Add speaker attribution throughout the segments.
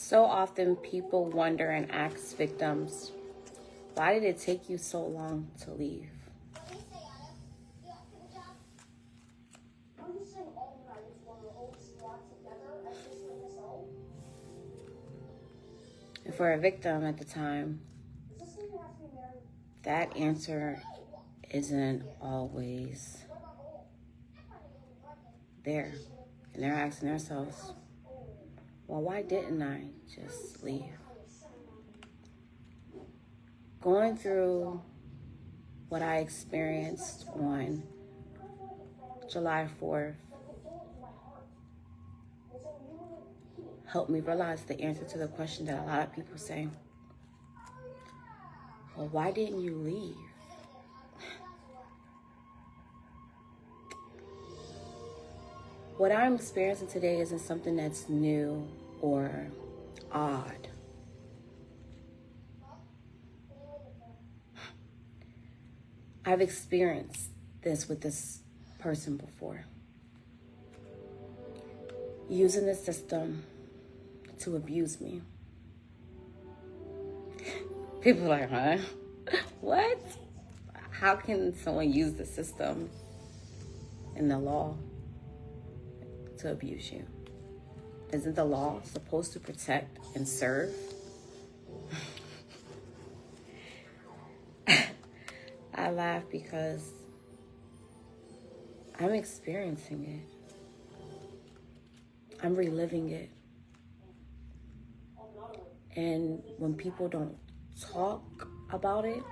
Speaker 1: So often people wonder and ask victims, why did it take you so long to leave? And for a victim at the time, that answer isn't always there. And they're asking themselves, well, why didn't I just leave? Going through what I experienced on July 4th helped me realize the answer to the question that a lot of people say. Well, why didn't you leave? What I'm experiencing today isn't something that's new or odd. I've experienced this with this person before. Using the system to abuse me. People are like, huh? What? How can someone use the system and the law to abuse you? Isn't the law supposed to protect and serve? I laugh because I'm experiencing it. I'm reliving it. And when people don't talk about it,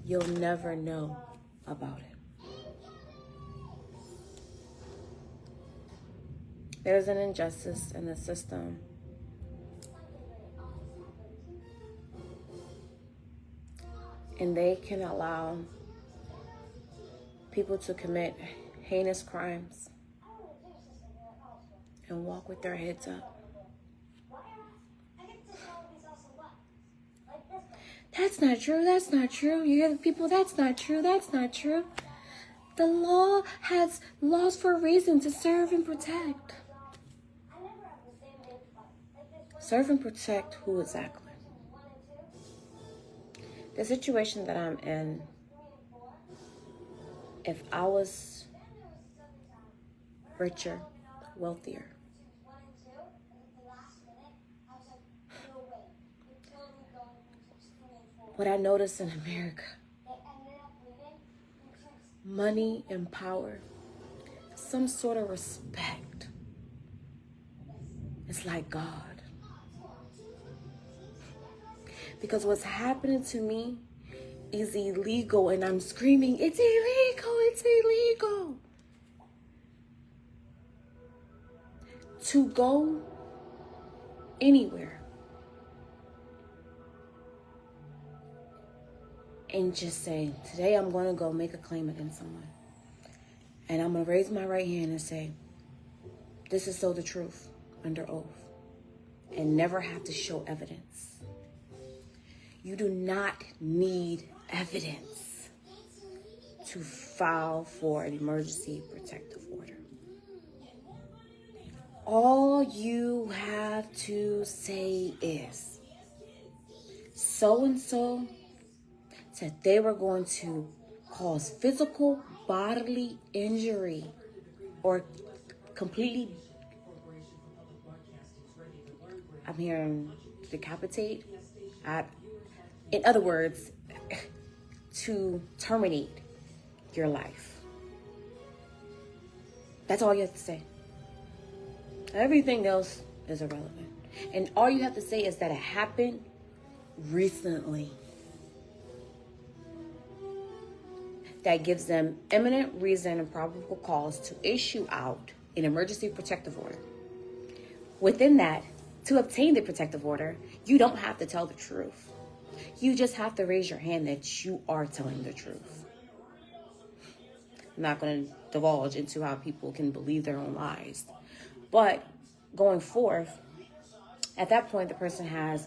Speaker 1: you'll never know about it. There's an injustice in the system. And they can allow people to commit heinous crimes and walk with their heads up. That's not true. That's not true. You hear the people, that's not true. That's not true. The law has laws for a reason, to serve and protect. Serve and protect who exactly? The situation that I'm in, if I was richer, wealthier, what I notice in America, money and power, some sort of respect. It's like God. Because what's happening to me is illegal, and I'm screaming, it's illegal, it's illegal. To go anywhere and just say, today I'm going to go make a claim against someone. And I'm going to raise my right hand and say, this is so the truth, under oath. And never have to show evidence. You do not need evidence to file for an emergency protective order. All you have to say is, so-and-so said they were going to cause physical bodily injury or completely, I'm hearing decapitate. In other words, to terminate your life. That's all you have to say. Everything else is irrelevant. And all you have to say is that it happened recently. That gives them imminent reason and probable cause to issue out an emergency protective order. Within that, to obtain the protective order, you don't have to tell the truth. You just have to raise your hand that you are telling the truth. I'm not going to divulge into how people can believe their own lies. But going forth, at that point, the person has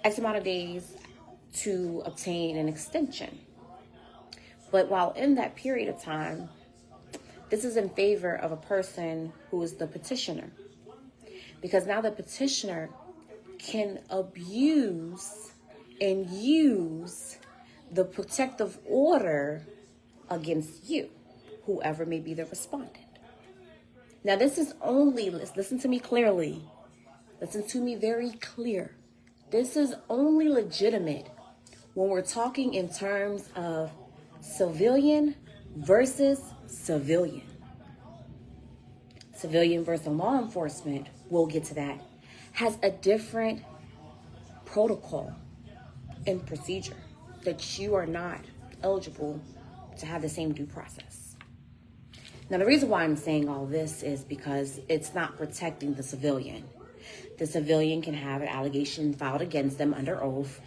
Speaker 1: X amount of days to obtain an extension. But while in that period of time, this is in favor of a person who is the petitioner. Because now the petitioner can abuse and use the protective order against you, whoever may be the respondent. Now, this is only, listen to me clearly. Listen to me very clear. This is only legitimate when we're talking in terms of civilian versus civilian. Civilian versus law enforcement, we'll get to that, has a different protocol and procedure that you are not eligible to have the same due process. Now, the reason why I'm saying all this is because it's not protecting the civilian. The civilian can have an allegation filed against them under oath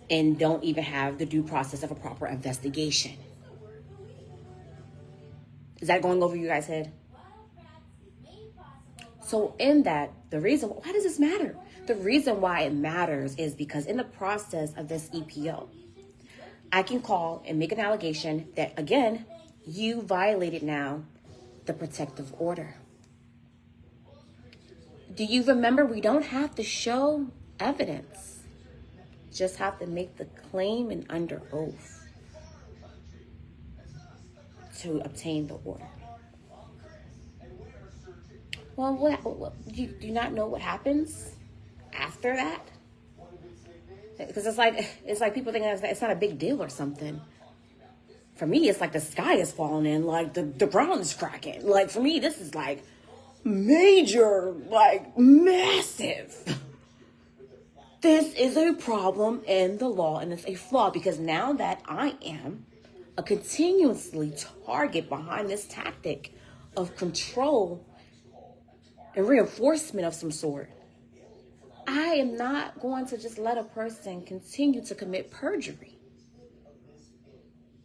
Speaker 1: and don't even have the due process of a proper investigation. Is that going over you guys' head? So in that, why does this matter? The reason why it matters is because in the process of this EPO, I can call and make an allegation that, again, you violated now the protective order. Do you remember we don't have to show evidence? Just have to make the claim and under oath to obtain the order. Well, what do you not know what happens after that? Because it's like people think it's not a big deal or something. For me, it's like the sky is falling in, like the ground is cracking. Like, for me, this is like major, like massive. This is a problem in the law, and it's a flaw, because now that I am a continuously target behind this tactic of control and reinforcement of some sort, I am not going to just let a person continue to commit perjury.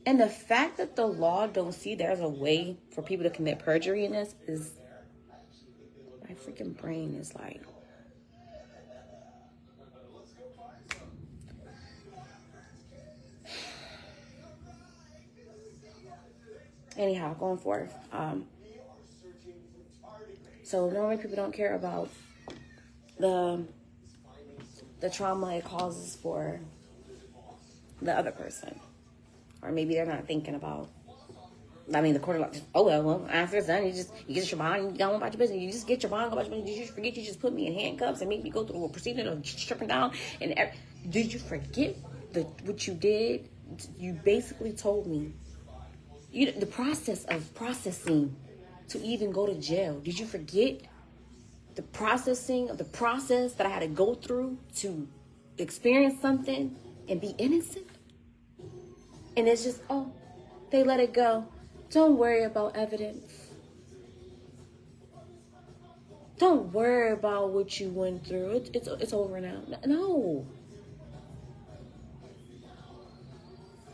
Speaker 1: And the fact that the law don't see there's a way for people to commit perjury in this is, my freaking brain is like, anyhow, going forth. So normally people don't care about the trauma it causes for the other person. Or maybe they're not thinking about, the court, like, well, after it's done, you get your bond, you go about your business. You just get your bond, go about your business. Did you forget you just put me in handcuffs and made me go through a procedure of stripping down? Did you forget what you did? You basically told me the process of processing to even go to jail. Did you forget the processing of the process that I had to go through to experience something and be innocent? And it's just, they let it go. Don't worry about evidence. Don't worry about what you went through. It's over now. No.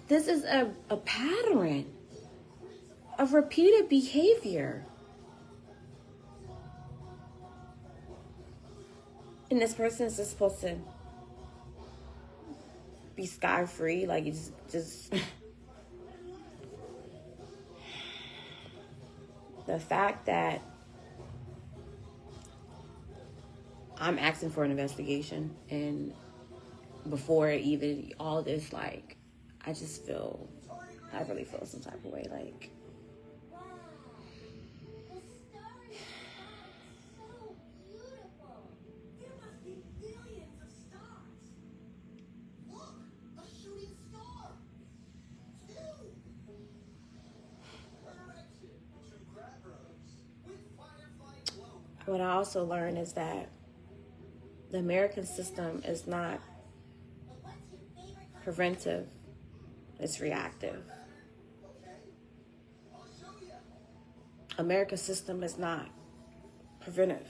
Speaker 1: This is a pattern of repeated behavior. And this person is just supposed to be sky-free, like it's just the fact that I'm asking for an investigation, and before even all this, like, I really feel some type of way, like, what I also learned is that the American system is not preventive, it's reactive. America's system is not preventive,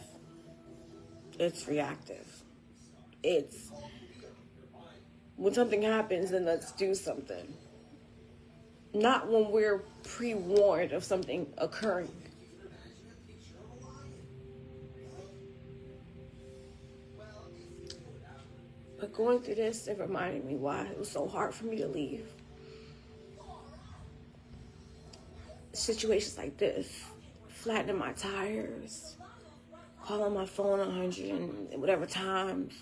Speaker 1: it's reactive. It's when something happens, then let's do something. Not when we're pre-warned of something occurring. But going through this, it reminded me why it was so hard for me to leave. Situations like this, flattening my tires, calling my phone 100 and whatever times,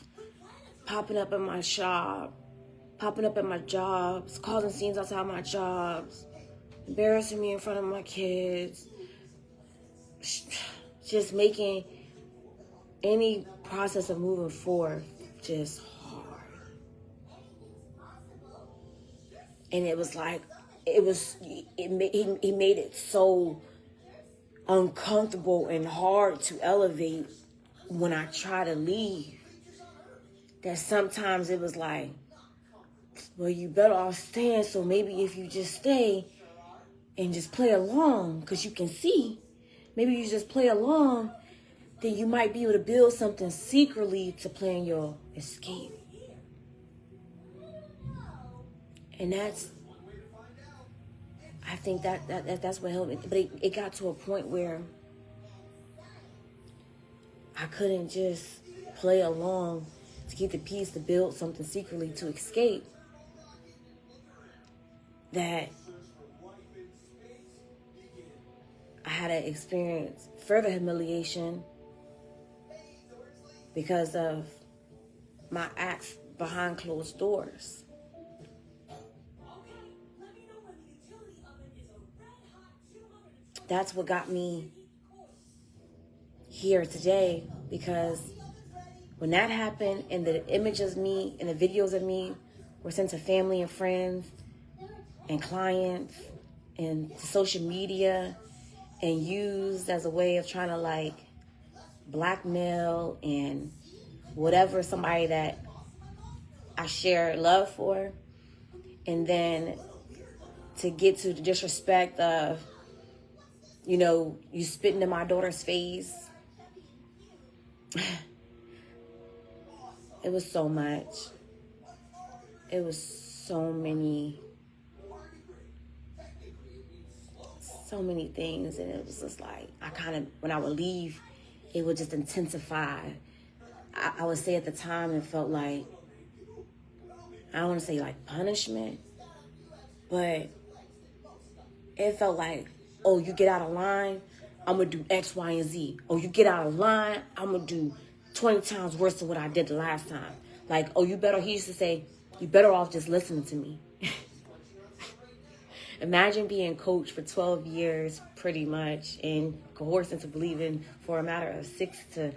Speaker 1: popping up in my shop, popping up at my jobs, causing scenes outside my jobs, embarrassing me in front of my kids, just making any process of moving forward just hard. And it was like, he made it so uncomfortable and hard to elevate when I try to leave, that sometimes it was like, well, you better off staying, so maybe if you just stay and just play along, because you can see, maybe you just play along, then you might be able to build something secretly to plan your escape. And I think that's what helped me. But it got to a point where I couldn't just play along to keep the peace, to build something secretly to escape. That I had to experience further humiliation because of my acts behind closed doors. That's what got me here today, because when that happened and the images of me and the videos of me were sent to family and friends and clients and to social media and used as a way of trying to like blackmail and whatever somebody that I share love for, and then to get to the disrespect of, you know, you spitting in my daughter's face. It was so much. It was so many things. And it was just like, I kind of, when I would leave, it would just intensify. I would say at the time, it felt like, I don't want to say like punishment, but it felt like, oh, you get out of line, I'm going to do X, Y, and Z. Oh, you get out of line, I'm going to do 20 times worse than what I did the last time. Like, oh, he used to say, you better off just listening to me. Imagine being coached for 12 years, pretty much, and coerced into believing for a matter of 7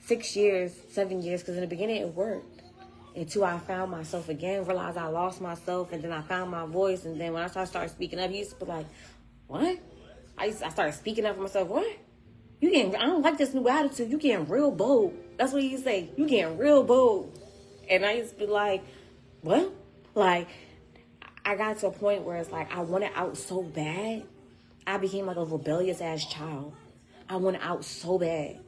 Speaker 1: years, because in the beginning it worked. Until I found myself again, realized I lost myself, and then I found my voice, and then when I started speaking up, he used to be like, what? I started speaking up for myself. What? I don't like this new attitude. You getting real bold. That's what you say. You getting real bold. And I used to be like, what? Like, I got to a point where it's like, I wanted out so bad. I became like a rebellious ass child. I wanted out so bad.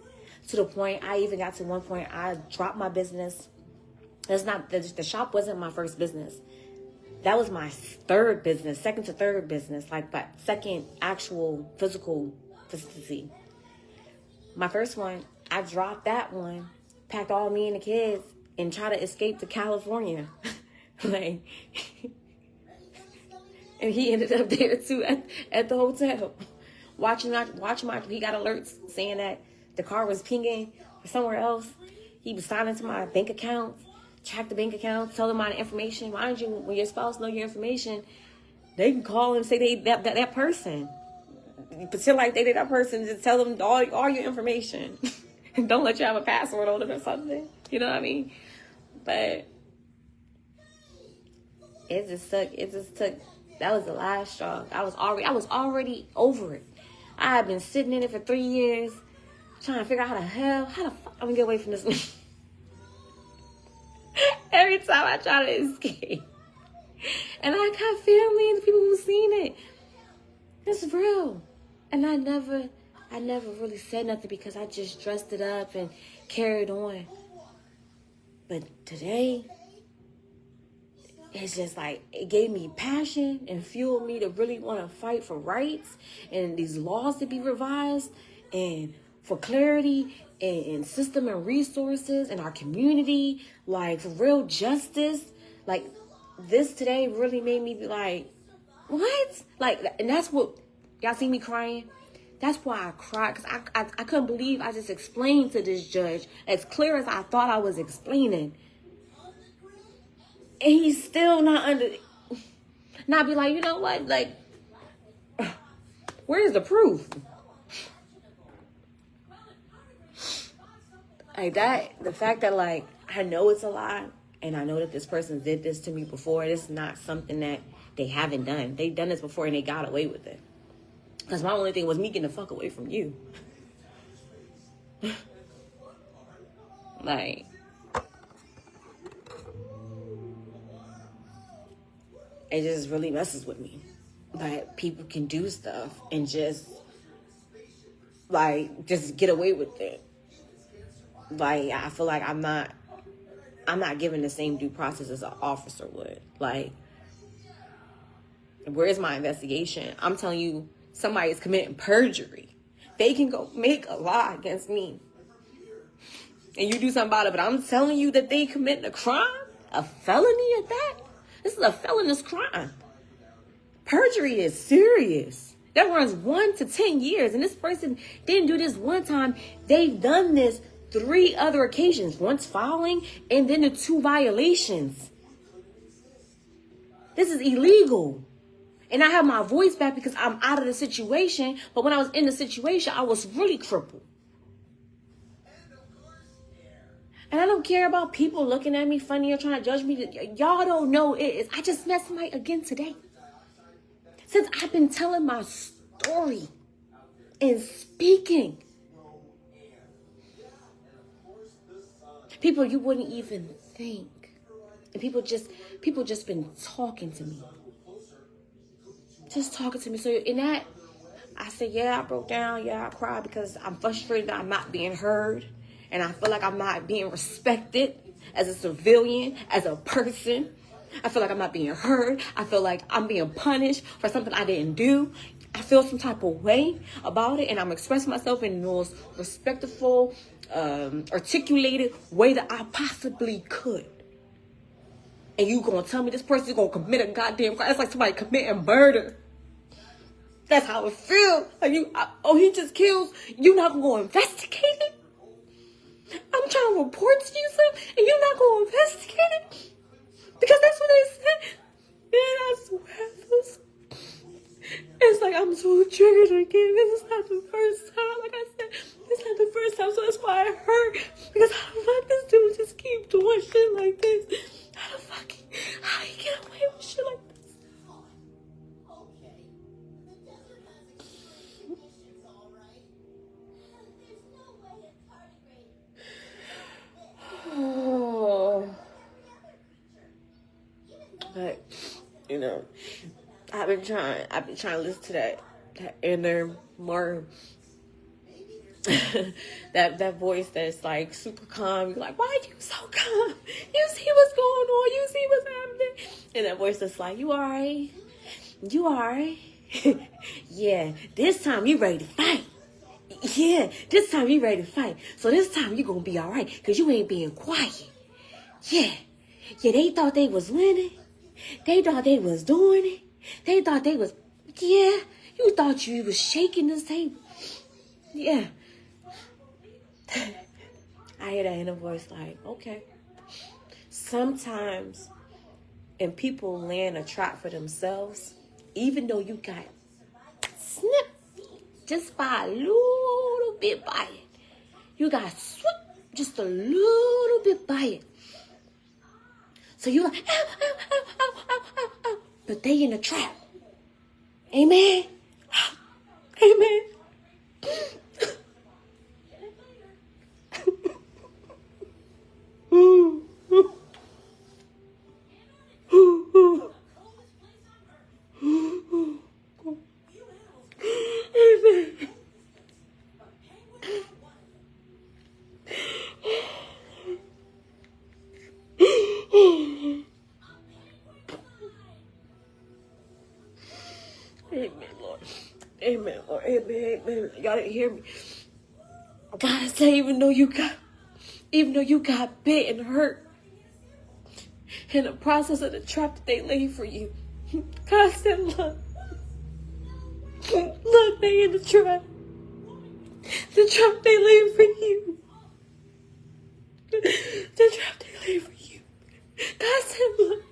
Speaker 1: To the point, I even got to one point, I dropped my business. The shop wasn't my first business. That was my third business, second to third business, like my second actual physical facility. My first one, I dropped that one, packed all me and the kids, and tried to escape to California. And he ended up there too at the hotel, watching he got alerts saying that the car was pinging somewhere else. He was signing to my bank account. Track the bank account, tell them my information. Mind you, when your spouse know your information, they can call and say they that person. Pretend like they that person. Just tell them all your information. Don't let you have a password on it or something. You know what I mean? But it just took. That was the last straw. I was already over it. I had been sitting in it for 3 years, trying to figure out how the fuck I'm gonna get away from this. Every time I try to escape. And I got family and people who've seen it. It's real. And I never really said nothing because I just dressed it up and carried on. But today, it's just like, it gave me passion and fueled me to really want to fight for rights and these laws to be revised and for clarity and system and resources in our community, like for real justice. Like this today really made me be like, what? Like, and that's what, y'all see me crying? That's why I cried, because I couldn't believe I just explained to this judge as clear as I thought I was explaining. And he's still not under. Not be like, you know what? Like, where's the proof? Like that, the fact that like, I know it's a lie. And I know that this person did this to me before. This is not something that they haven't done. They've done this before and they got away with it. Because my only thing was me getting the fuck away from you. Like, it just really messes with me. But people can do stuff and just, like, just get away with it. Like, I feel like I'm not given the same due process as an officer would. Like, where's my investigation? I'm telling you, somebody is committing perjury. They can go make a lie against me. And you do something about it, but I'm telling you that they committing a crime? A felony at that? This is a felonious crime. Perjury is serious. That runs 1 to 10 years. And this person didn't do this one time. They've done this 3 other occasions. Once filing and then the 2 violations. This is illegal. And I have my voice back because I'm out of the situation. But when I was in the situation, I was really crippled. And I don't care about people looking at me funny or trying to judge me. Y'all don't know it is. I just met somebody again today. Since I've been telling my story and speaking. People you wouldn't even think. And people just been talking to me. Just talking to me. So in that, I said, yeah, I broke down. Yeah, I cried because I'm frustrated that I'm not being heard. And I feel like I'm not being respected as a civilian, as a person. I feel like I'm not being heard. I feel like I'm being punished for something I didn't do. I feel some type of way about it. And I'm expressing myself in the most respectful, articulated way that I possibly could. And you gonna tell me this person's gonna commit a goddamn crime? It's like somebody committing murder. That's how it feels. Like he just kills. You not gonna go investigate it? I'm trying to report to you something, and you're not going to investigate it? Because that's what they said. Man, I swear. It's like I'm so triggered again. This is not the first time. Like I said, it's not the first time, so that's why I hurt. Because I don't let this dude just keep doing shit like this. How he get away with shit like this? Oh. But, you know, I've been trying to listen to that inner, more, that voice that's like super calm. You're like, why are you so calm? You see what's going on? You see what's happening? And that voice that's like, you alright? You alright? Yeah, this time you ready to fight. Yeah, this time you ready to fight. So this time you gonna be alright, because you ain't being quiet. Yeah, they thought they was winning. They thought they was doing it. They thought they was, yeah, you thought you was shaking this table. Yeah. I hear that inner voice like, okay. Sometimes, and people land a trap for themselves, even though you got snipped just by a little bit by it. You got swept just a little bit by it. So you're like, ow, ow, ow, ow, ow, ow, ow. But they in a trap. Amen. Amen. Amen, Lord. Amen, Lord. Amen, amen. Y'all didn't hear me. God said, even though you got bit and hurt in the process of the trap that they laid for you, God said, look, they in the trap. The trap they laid for you. The trap they laid for you. God said, look,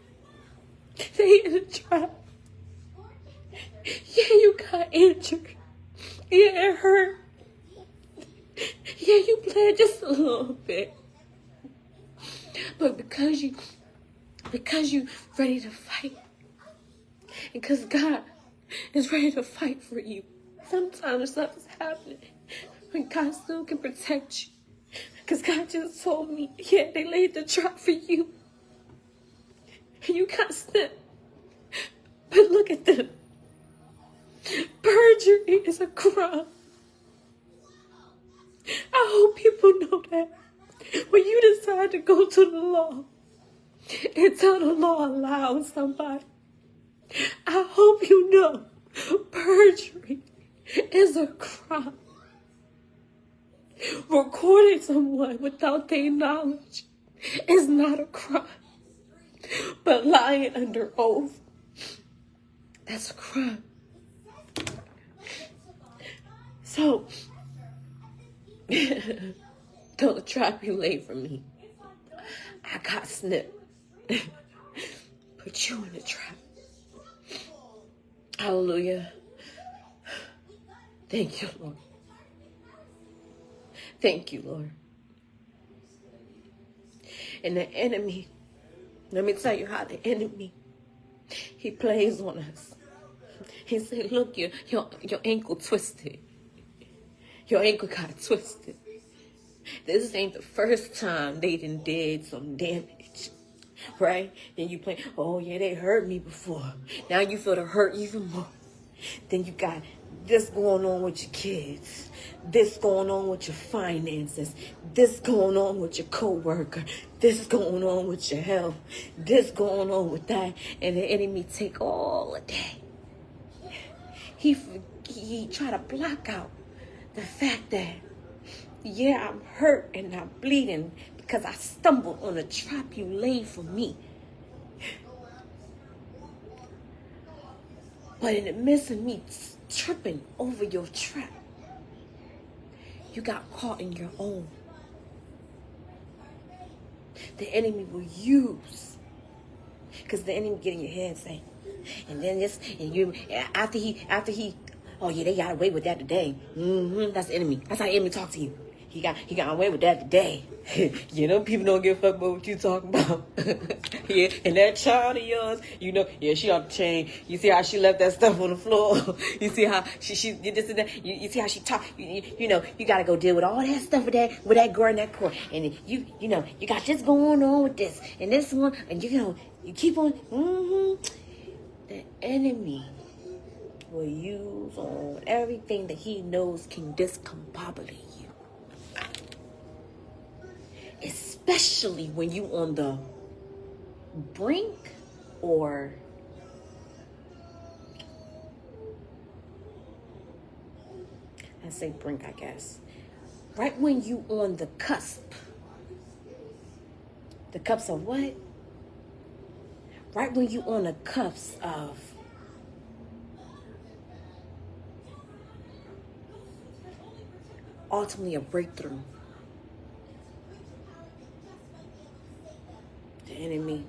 Speaker 1: They in a trap. Yeah, you got injured. Yeah, it hurt. Yeah, you bled just a little bit. But because you ready to fight, and because God is ready to fight for you, sometimes stuff is happening, but God still can protect you. Because God just told me, yeah, they laid the trap for you. And you got snipped. But look at them. Perjury is a crime. I hope people know that. When you decide to go to the law and tell the law allows somebody, I hope you know perjury is a crime. Recording someone without their knowledge is not a crime. But lying under oath, that's a crime. So, don't trap you late for me. I got snipped. Put you in the trap. Hallelujah. Thank you, Lord. Thank you, Lord. And the enemy, let me tell you how the enemy, he plays on us. He said, look, your ankle twisted. Your ankle got twisted. This ain't the first time they did some damage, right? Then you play, oh yeah, they hurt me before. Now you feel the hurt even more. Then you got this going on with your kids, this going on with your finances, this going on with your coworker, this going on with your health, this going on with that, and the enemy take all of that. He try to block out the fact that, yeah, I'm hurt and I'm bleeding because I stumbled on a trap you laid for me. But in the midst of me tripping over your trap, you got caught in your own. The enemy will use, because the enemy get in your head and say, and then this, and you, after he, oh yeah, they got away with that today. That's the enemy. That's how the enemy talk to you. He got away with that today. You know, people don't give a fuck about what you talking about. Yeah, and that child of yours, you know, yeah, she off the chain. You see how she left that stuff on the floor. You see how she did this and that. You see how she talk. You know, you gotta go deal with all that stuff with that girl in that court. And you know, you got this going on with this and this one, and you know, you keep on. The enemy will use on everything that he knows can discombobulate you. Especially when you on the brink or I say brink, I guess. Right when you on the cusp. The cusp of what? Right when you on the cusp of ultimately a breakthrough. The enemy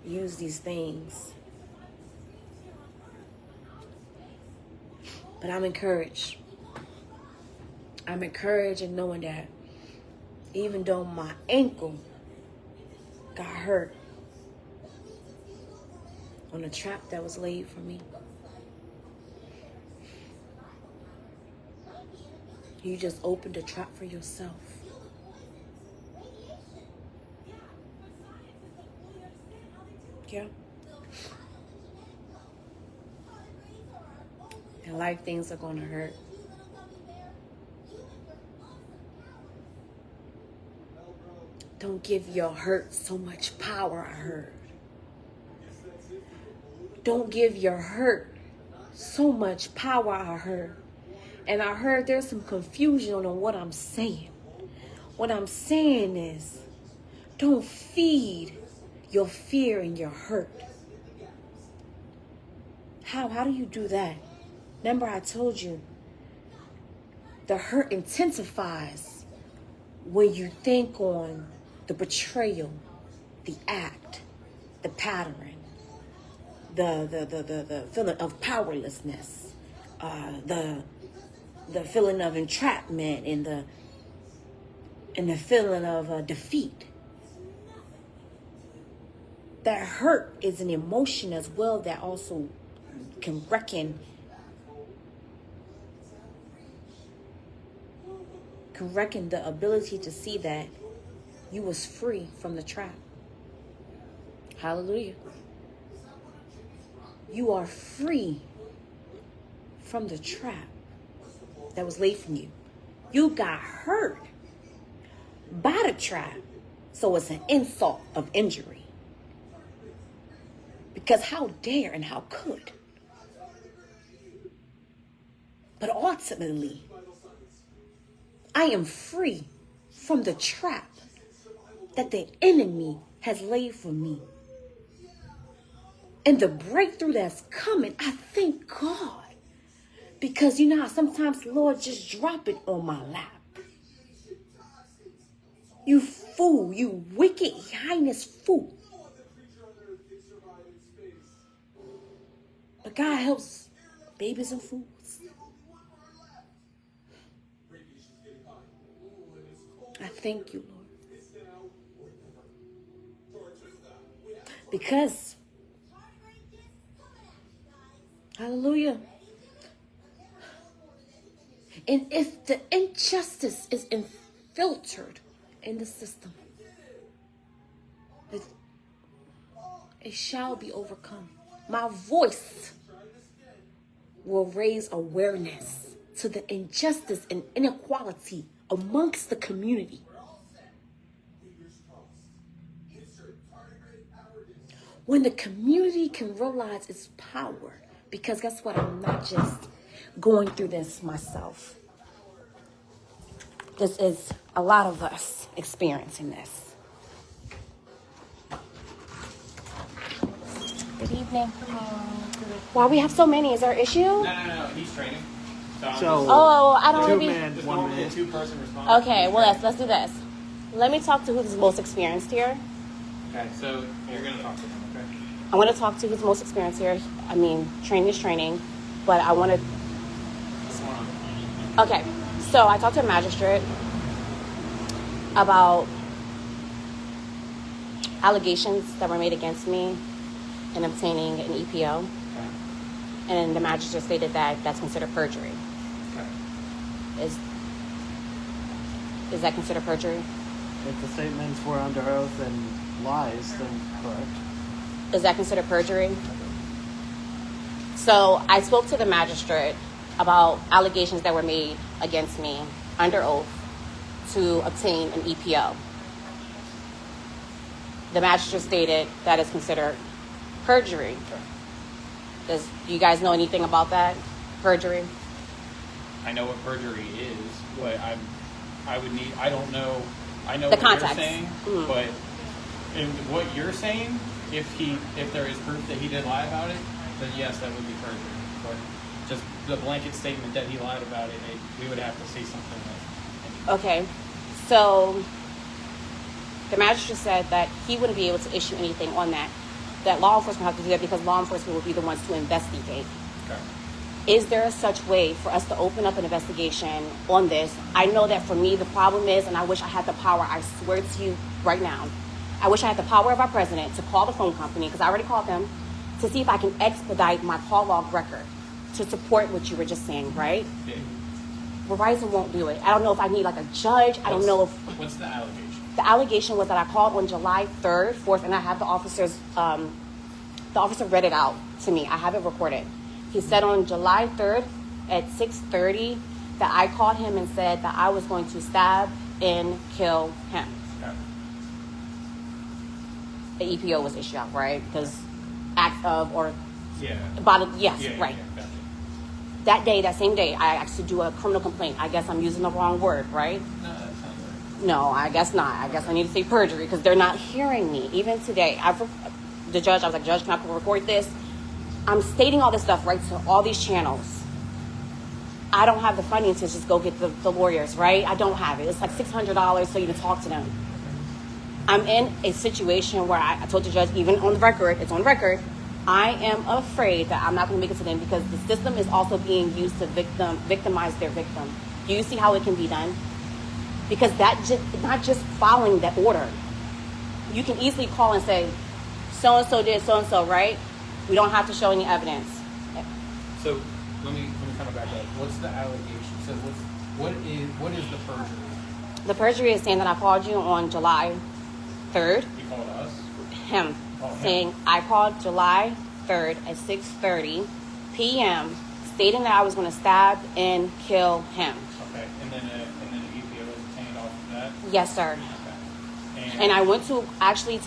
Speaker 1: use these things. But I'm encouraged. I'm encouraged in knowing that even though my ankle got hurt on a trap that was laid for me, you just opened a trap for yourself. Yeah. And life things are going to hurt. Don't give your hurt so much power, I heard. Don't give your hurt so much power, I heard. And I heard there's some confusion on what I'm saying. What I'm saying is, don't feed your fear and your hurt. How do you do that? Remember I told you, the hurt intensifies when you think on the betrayal, the act, the pattern. the feeling of powerlessness, the feeling of entrapment, and the feeling of defeat. That hurt is an emotion as well that also can reckon the ability to see that you was free from the trap. Hallelujah. You are free from the trap that was laid from you. You got hurt by the trap, so it's an insult of injury. Because how dare and how could? But ultimately, I am free from the trap that the enemy has laid for me. And the breakthrough that's coming, I thank God. Because you know how sometimes the Lord just drop it on my lap. You fool, you wicked, heinous fool. But God helps babies and fools. I thank you, Lord. Because, hallelujah. And if the injustice is infiltrated in the system, it shall be overcome. My voice will raise awareness to the injustice and inequality amongst the community. When the community can realize its power, because guess what? I'm not just going through this myself. This is a lot of us experiencing this. Good evening. Why we have so many? Is there an issue?
Speaker 2: No. He's training.
Speaker 1: I don't want to be.
Speaker 2: 2 man, 1 minute. 2-person response.
Speaker 1: Okay, well let's do this. Let me talk to who's most experienced here.
Speaker 2: Okay, so you're gonna talk to him, okay?
Speaker 1: I want to talk to who's most experienced here. I mean, training is training, but I want to. Okay, so I talked to a magistrate about allegations that were made against me in obtaining an EPO.
Speaker 2: Okay.
Speaker 1: And the magistrate stated that that's considered perjury.
Speaker 2: Okay.
Speaker 1: Is that considered perjury?
Speaker 3: If the statements were under oath and lies, then correct.
Speaker 1: Is that considered perjury? So I spoke to the magistrate about allegations that were made against me under oath to obtain an EPO. The magistrate stated that is considered perjury. Do you guys know anything about that? Perjury?
Speaker 2: I know what perjury is, but I don't know. I know
Speaker 1: the
Speaker 2: what
Speaker 1: context.
Speaker 2: You're saying, but in what you're saying, if there is proof that he did lie about it, then yes, that would be perjury. But just the blanket statement that he lied about it, we would have to see something like.
Speaker 1: Okay, so the magistrate said that he wouldn't be able to issue anything on that. That law enforcement have to do that because law enforcement will be the ones to investigate.
Speaker 2: Okay.
Speaker 1: Is there such way for us to open up an investigation on this? I know that for me, the problem is, and I wish I had the power, I swear to you right now, I wish I had the power of our president to call the phone company, because I already called them, to see if I can expedite my call log record to support what you were just saying, right?
Speaker 2: Yeah.
Speaker 1: Verizon won't do it. I don't know if I need like a judge. I don't know if...
Speaker 2: What's the allegation?
Speaker 1: The allegation was that I called on July 3rd, 4th, and I have the officer read it out to me. I have it recorded. He said on July 3rd at 6:30 that I called him and said that I was going to stab and kill him.
Speaker 2: Okay.
Speaker 1: The EPO was issued out, right? Because act of or...
Speaker 2: Yeah.
Speaker 1: Yes,
Speaker 2: yeah,
Speaker 1: right.
Speaker 2: Yeah, gotcha.
Speaker 1: That day, that same day, I actually do a criminal complaint. I guess I'm using the wrong word, right?
Speaker 2: No, that sounds right.
Speaker 1: No, I guess not. I guess I need to say perjury because they're not hearing me. Even today, the judge, I was like, Judge, can I record this? I'm stating all this stuff right to all these channels. I don't have the funding to just go get the lawyers, right? I don't have it. It's like $600 so you can talk to them. I'm in a situation where I told the judge, even on the record, it's on record, I am afraid that I'm not going to make it to them because the system is also being used to victimize their victim. Do you see how it can be done? Because not just following that order. You can easily call and say, so-and-so did so-and-so, right? We don't have to show any evidence.
Speaker 2: So let me kind of back up. What's the allegation? So what is the perjury?
Speaker 1: The perjury is saying that I called you on July 3rd.
Speaker 2: You called us?
Speaker 1: Him.
Speaker 2: Oh,
Speaker 1: saying
Speaker 2: him.
Speaker 1: I called July 3rd at 6:30 p.m. stating that I was going to stab and kill him.
Speaker 2: Okay, and then the EPO was obtained off of that?
Speaker 1: Yes, sir.
Speaker 2: Okay.
Speaker 1: And I went to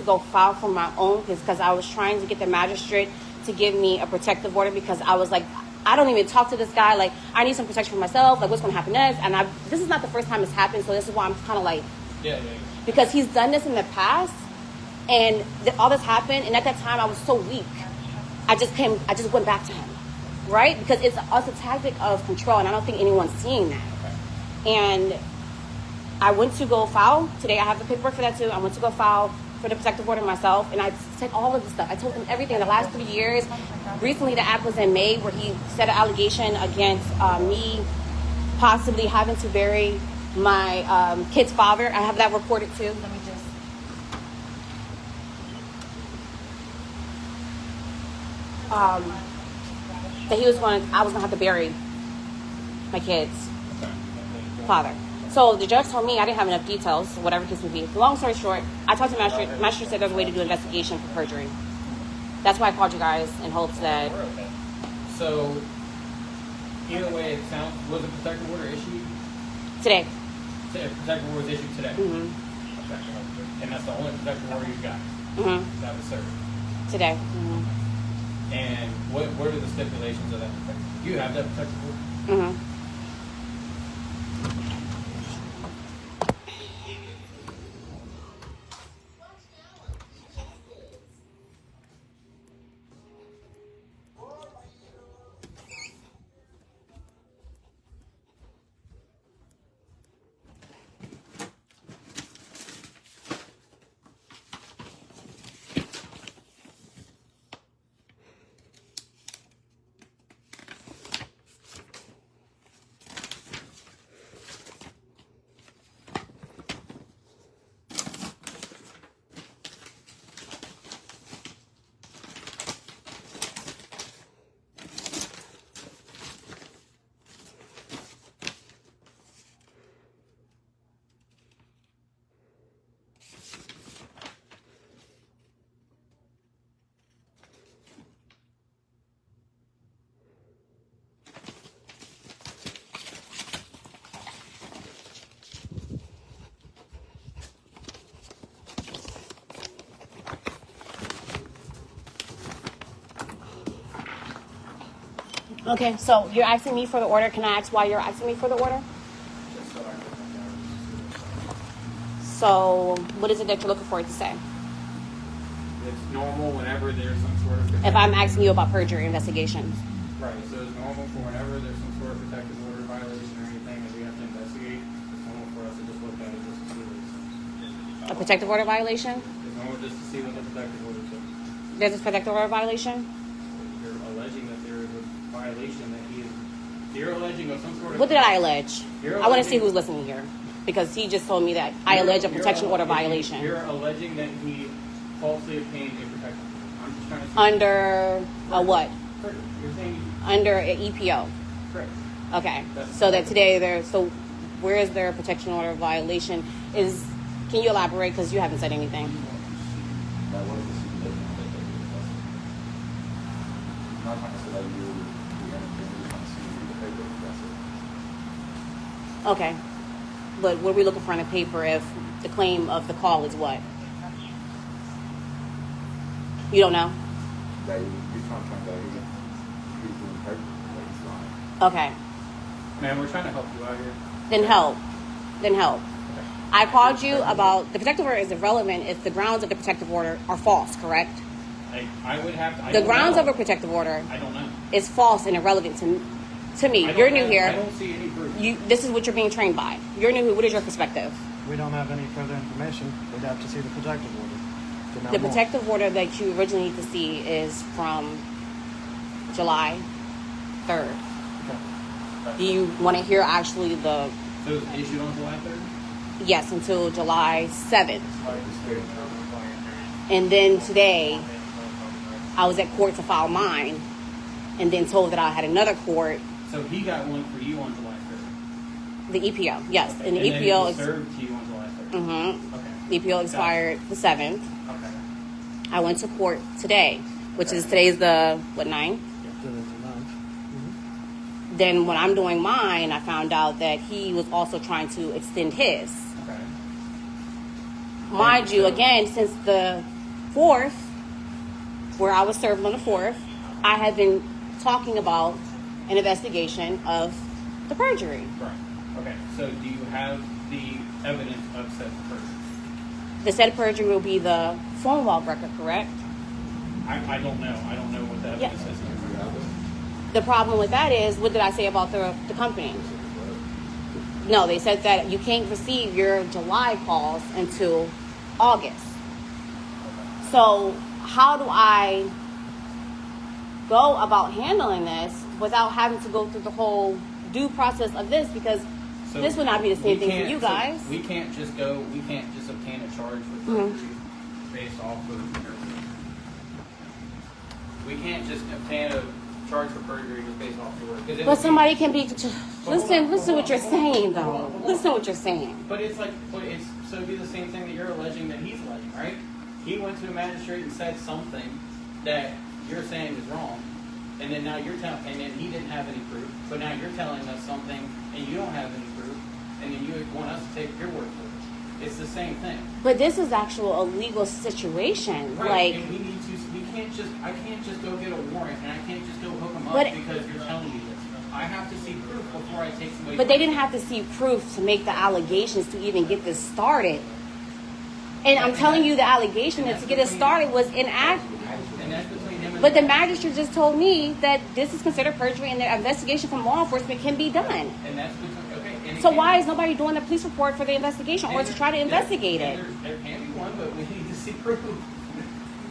Speaker 1: go file for my own because I was trying to get the magistrate to give me a protective order because I was like, I don't even talk to this guy. Like, I need some protection for myself. Like, what's going to happen next? And this is not the first time it's happened, so this is why I'm kind of like,
Speaker 2: Yeah.
Speaker 1: because he's done this in the past, and all this happened, and at that time I was so weak. I just went back to him, right? Because it's a tactic of control, and I don't think anyone's seeing that.
Speaker 2: Okay.
Speaker 1: And I went to go file today. I have the paperwork for that too. I went to go file for the protective order myself, and I said all of the stuff. I told him everything. The last 3 years, recently the act was in May where he set an allegation against me possibly having to bury my kid's father. I have that reported too. Let me just. That I was gonna have to bury my kid's father. So the judge told me I didn't have enough details, whatever the case may be. Long story short, I talked to the magistrate. The magistrate said there's a way to do investigation for perjury. That's why I called you guys in hopes that.
Speaker 2: So either way, it sounds. Was a protective order issued
Speaker 1: Today.
Speaker 2: A protective order was issued today.
Speaker 1: Mm-hmm.
Speaker 2: Okay. And that's the only protective order you got.
Speaker 1: Mm-hmm.
Speaker 2: That was served.
Speaker 1: Today. Mm-hmm.
Speaker 2: And what are the stipulations of that protective? Do you have that protective order?
Speaker 1: Mm-hmm. Okay, so you're asking me for the order. Can I ask why you're asking me for the order?
Speaker 2: Just so I can.
Speaker 1: So, what is it that you're looking for it to say?
Speaker 2: It's normal whenever there's some sort of.
Speaker 1: If I'm asking you about perjury investigations.
Speaker 2: Right, so it's normal for whenever there's some sort of protective order violation or anything that we have to investigate. It's normal for us to just look at it just to see what it says.
Speaker 1: A protective order violation?
Speaker 2: It's normal just to see what the protective order says.
Speaker 1: There's a protective order violation?
Speaker 2: You're alleging that there is a violation that he is. You're alleging of some sort of.
Speaker 1: What did I allege?
Speaker 2: You're
Speaker 1: I want to see
Speaker 2: alleging-
Speaker 1: who's listening here. Because he just told me that I allege a protection order violation.
Speaker 2: You're alleging that he falsely obtained a protective order. I'm just trying to see.
Speaker 1: Under a what?
Speaker 2: You're saying.
Speaker 1: Under an EPO.
Speaker 2: Correct.
Speaker 1: Okay.
Speaker 2: That's
Speaker 1: So that
Speaker 2: correct.
Speaker 1: today where is there a protection order violation? Can you elaborate? Because you haven't said anything.
Speaker 4: That was the stipulation that they requested. I'm not trying to say that you do anything, we're trying to see the paper, that's it.
Speaker 1: Okay. But what are we looking for in the paper if the claim of the call is what? You don't know?
Speaker 4: That you're trying to find out he's doing paper, that he's lying.
Speaker 1: Okay.
Speaker 2: Man, we're trying to help you out here.
Speaker 1: Then help. I called you about the protective order is irrelevant if the grounds of the protective order are false, correct?
Speaker 2: I would have to.
Speaker 1: The grounds of a protective order
Speaker 2: I don't know.
Speaker 1: is false and irrelevant to me.
Speaker 2: I don't
Speaker 1: You're new
Speaker 2: have-
Speaker 1: here.
Speaker 2: I don't see any proof.
Speaker 1: This is what you're being trained by. You're new here. What is your perspective?
Speaker 3: We don't have any further information. We'd have to see the protective order know
Speaker 1: The
Speaker 3: more.
Speaker 1: protective order that you originally need to see is from July 3rd. Do you want to hear actually the...
Speaker 2: So it was issued on July 3rd?
Speaker 1: Yes, until July 7th. And then today, I was at court to file mine, and then told that I had another court,
Speaker 2: So he got one for you on July 3rd?
Speaker 1: the EPO, yes.
Speaker 2: Okay.
Speaker 1: And the
Speaker 2: then it
Speaker 1: EPO...
Speaker 2: was served to you on July 3rd?
Speaker 1: Mm-hmm.
Speaker 2: Okay.
Speaker 1: The EPO expired the 7th.
Speaker 2: Okay.
Speaker 1: I went to court today, which is today's the, what, 9th? Then when I'm doing mine, I found out that he was also trying to extend his.
Speaker 2: Okay.
Speaker 1: Mind you, again, since the 4th, where I was served on the 4th, I had been talking about an investigation of the perjury.
Speaker 2: Right. Okay. So do you have the evidence of said perjury?
Speaker 1: The said perjury will be the phone log record, correct?
Speaker 2: I don't know. I don't know what the evidence is.
Speaker 1: The problem with that is, what did I say about the company? No, they said that you can't receive your July calls until August. So how do I go about handling this without having to go through the whole due process of this? Because
Speaker 2: So
Speaker 1: this would not be the same thing for you guys.
Speaker 2: So we can't just obtain a charge with perjury based off of... We can't just obtain a charge for perjury just based off the word.
Speaker 1: But somebody can be... Listen what you're saying, though. Listen what you're saying.
Speaker 2: But it's like, so it'd be the same thing that you're alleging that he's alleging, right? He went to a magistrate and said something that you're saying is wrong. And then now you're telling, and then he didn't have any proof. So now you're telling us something and you don't have any proof. And then you want us to take your word for it. It's the same thing.
Speaker 1: But this is actual a legal situation.
Speaker 2: Right.
Speaker 1: Like,
Speaker 2: And I can't just go get a warrant and I can't just go hook him up
Speaker 1: But-
Speaker 2: because you're telling me this. I have to see proof before I take somebody.
Speaker 1: but they didn't have to see proof to make the allegations to even get this started. And I'm telling you, the allegation to get it started was inaccurate.
Speaker 2: And that's between him and
Speaker 1: But the magistrate just told me that this is considered perjury and the investigation from law enforcement can be done.
Speaker 2: And that's between, okay. And
Speaker 1: So
Speaker 2: again,
Speaker 1: why is nobody doing a police report for the investigation or to try to investigate it?
Speaker 2: There can be one, but we need to see proof.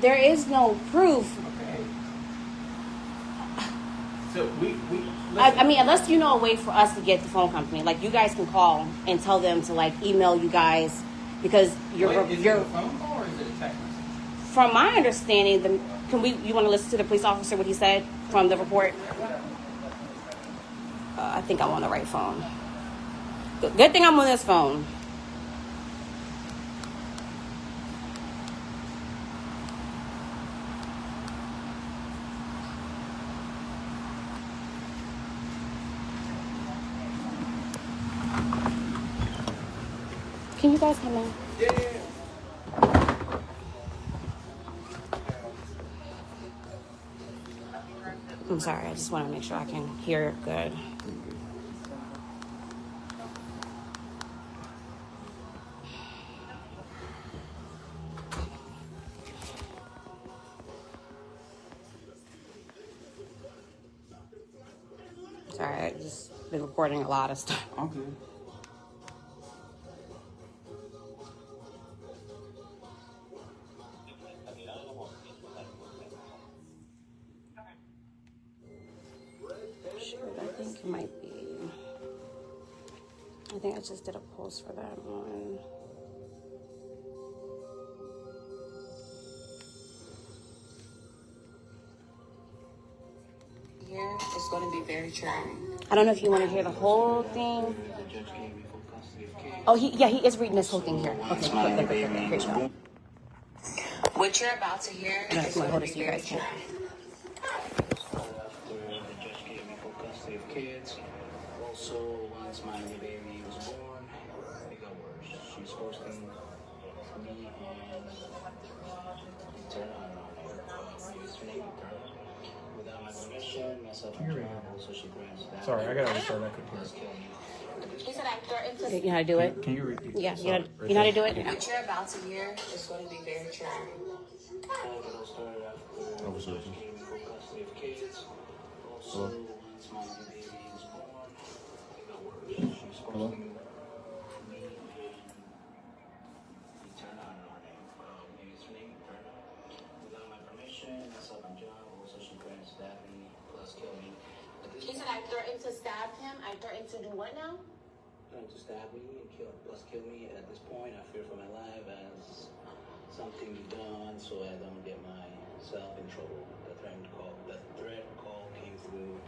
Speaker 1: There is no proof.
Speaker 2: Okay. So we
Speaker 1: I mean, unless you know a way for us to get the phone company, like you guys can call and tell them to like email you guys because
Speaker 2: is it a phone call or is it a text message?
Speaker 1: From my understanding, you want to listen to the police officer what he said from the report? I think I'm on the right phone. Good thing I'm on this phone. Can you guys come in? I'm sorry, I just want to make sure I can hear it good. Sorry, I just been recording a lot of stuff.
Speaker 2: Okay.
Speaker 1: Shoot, I think it might be. I think I just did a post for that one.
Speaker 5: Here it's going to be very trying.
Speaker 1: I don't know if you want to hear the whole thing. Oh, he is reading this whole thing here. Okay, quick. Here you go.
Speaker 5: What you're about to hear
Speaker 1: I'm
Speaker 5: is
Speaker 1: gonna
Speaker 5: going
Speaker 1: hold
Speaker 5: to
Speaker 1: it
Speaker 5: be
Speaker 1: so you
Speaker 5: very
Speaker 1: guys can.
Speaker 5: trying.
Speaker 6: The judge gave me full custody of kids. Also, once my baby was born, it got worse. She was hosting me and turn on without my permission, mess up my travel, so she grabs that.
Speaker 2: Sorry, I gotta restart that computer.
Speaker 5: He said I threatened to.
Speaker 1: Okay, you know how to do it?
Speaker 2: Can you repeat?
Speaker 1: Yeah, you know how to do it? Yeah.
Speaker 5: What you're about to hear is going to be very trying.
Speaker 6: I was listening. Full custody of kids. Also, once my baby was born, it got worse. She was hosting me and he turned on her name. Maybe it's her name.
Speaker 5: to stab him. I threatened to do what now?
Speaker 6: Trying to stab me and kill me. At this point, I fear for my life as something be done so I don't get myself in trouble. The threat call came through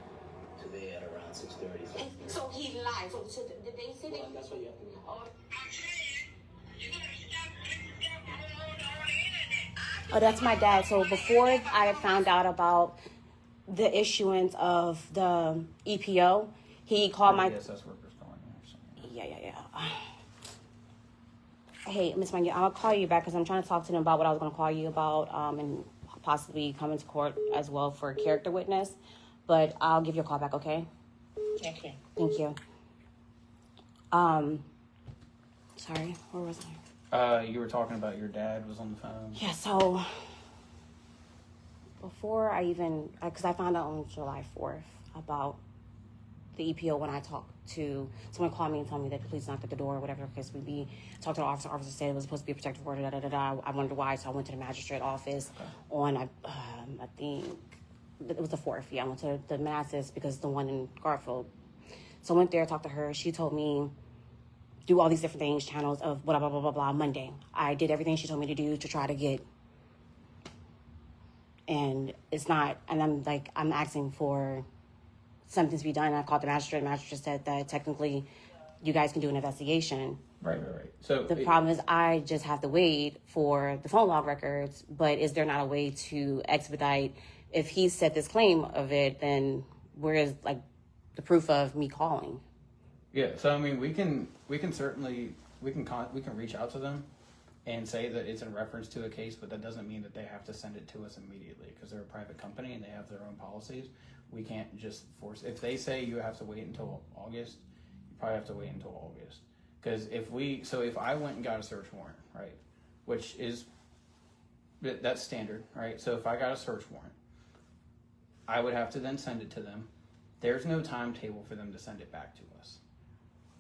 Speaker 6: today at around 6:30.
Speaker 5: So he lied. So did they say
Speaker 6: Well,
Speaker 5: that?
Speaker 6: that's what you have to do.
Speaker 5: Oh,
Speaker 1: Oh, that's my dad. So before I found out about the issuance of the EPO, he called my...
Speaker 2: DSS workers calling you or something.
Speaker 1: Yeah. Hey, Miss Mangy, I'll call you back because I'm trying to talk to them about what I was going to call you about, and possibly come into court as well for a character witness. But I'll give you a call back, okay?
Speaker 5: okay.
Speaker 1: Thank you. Sorry, where was I?
Speaker 2: You were talking about your dad was on the phone.
Speaker 1: Yeah, so before I even, because I found out on July 4th about the EPO when I talked to, someone called me and told me that the police knocked at the door or whatever, because we talked to the officer said it was supposed to be a protective order, I wondered why, so I went to the magistrate office on, I think, it was the 4th, I went to the Manassas because it's the one in Garfield. So I went there, talked to her, she told me, do all these different things, channels of blah, blah, blah, blah, blah, Monday. I did everything she told me to do to try to get, and it's not, and I'm asking for something to be done. I called the magistrate said that technically you guys can do an investigation.
Speaker 2: Right. So
Speaker 1: The problem is I just have to wait for the phone log records, but is there not a way to expedite, if he set this claim of it, then where is the proof of me calling?
Speaker 2: Yeah, so I mean, we can certainly reach out to them and say that it's in reference to a case, but that doesn't mean that they have to send it to us immediately because they're a private company and they have their own policies. We can't just force. If they say you have to wait until August, you probably have to wait until August. Because if I went and got a search warrant, right, which is that's standard, right? So if I got a search warrant, I would have to then send it to them. There's no timetable for them to send it back to us.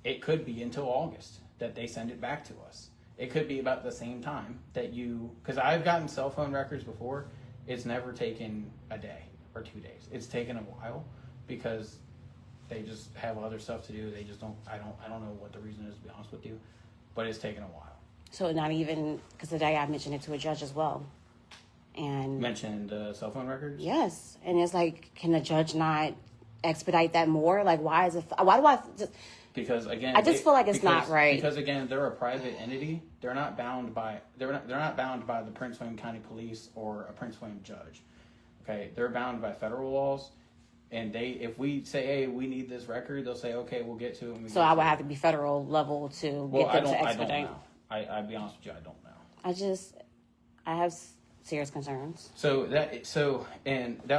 Speaker 2: It could be until August that they send it back to us. It could be about the same time that because I've gotten cell phone records before. It's never taken a day or 2 days. It's taken a while because they just have other stuff to do. They just don't, I don't know what the reason is, to be honest with you, but it's taken a while.
Speaker 1: So not even, because today I mentioned it to a judge as well. And
Speaker 2: Mentioned cell phone records?
Speaker 1: yes. And it's can the judge not expedite that more? Why do I just...
Speaker 2: Because again,
Speaker 1: I just feel like it's not right.
Speaker 2: Because again, they're a private entity. They're not bound by the Prince William County Police or a Prince William judge. Okay, they're bound by federal laws, and if we say, hey, we need this record, they'll say, okay, we'll get to it.
Speaker 1: So I would have to be federal level to get them to expedite.
Speaker 2: I don't know. I'll be honest with you, I don't know.
Speaker 1: I have serious concerns.
Speaker 2: So that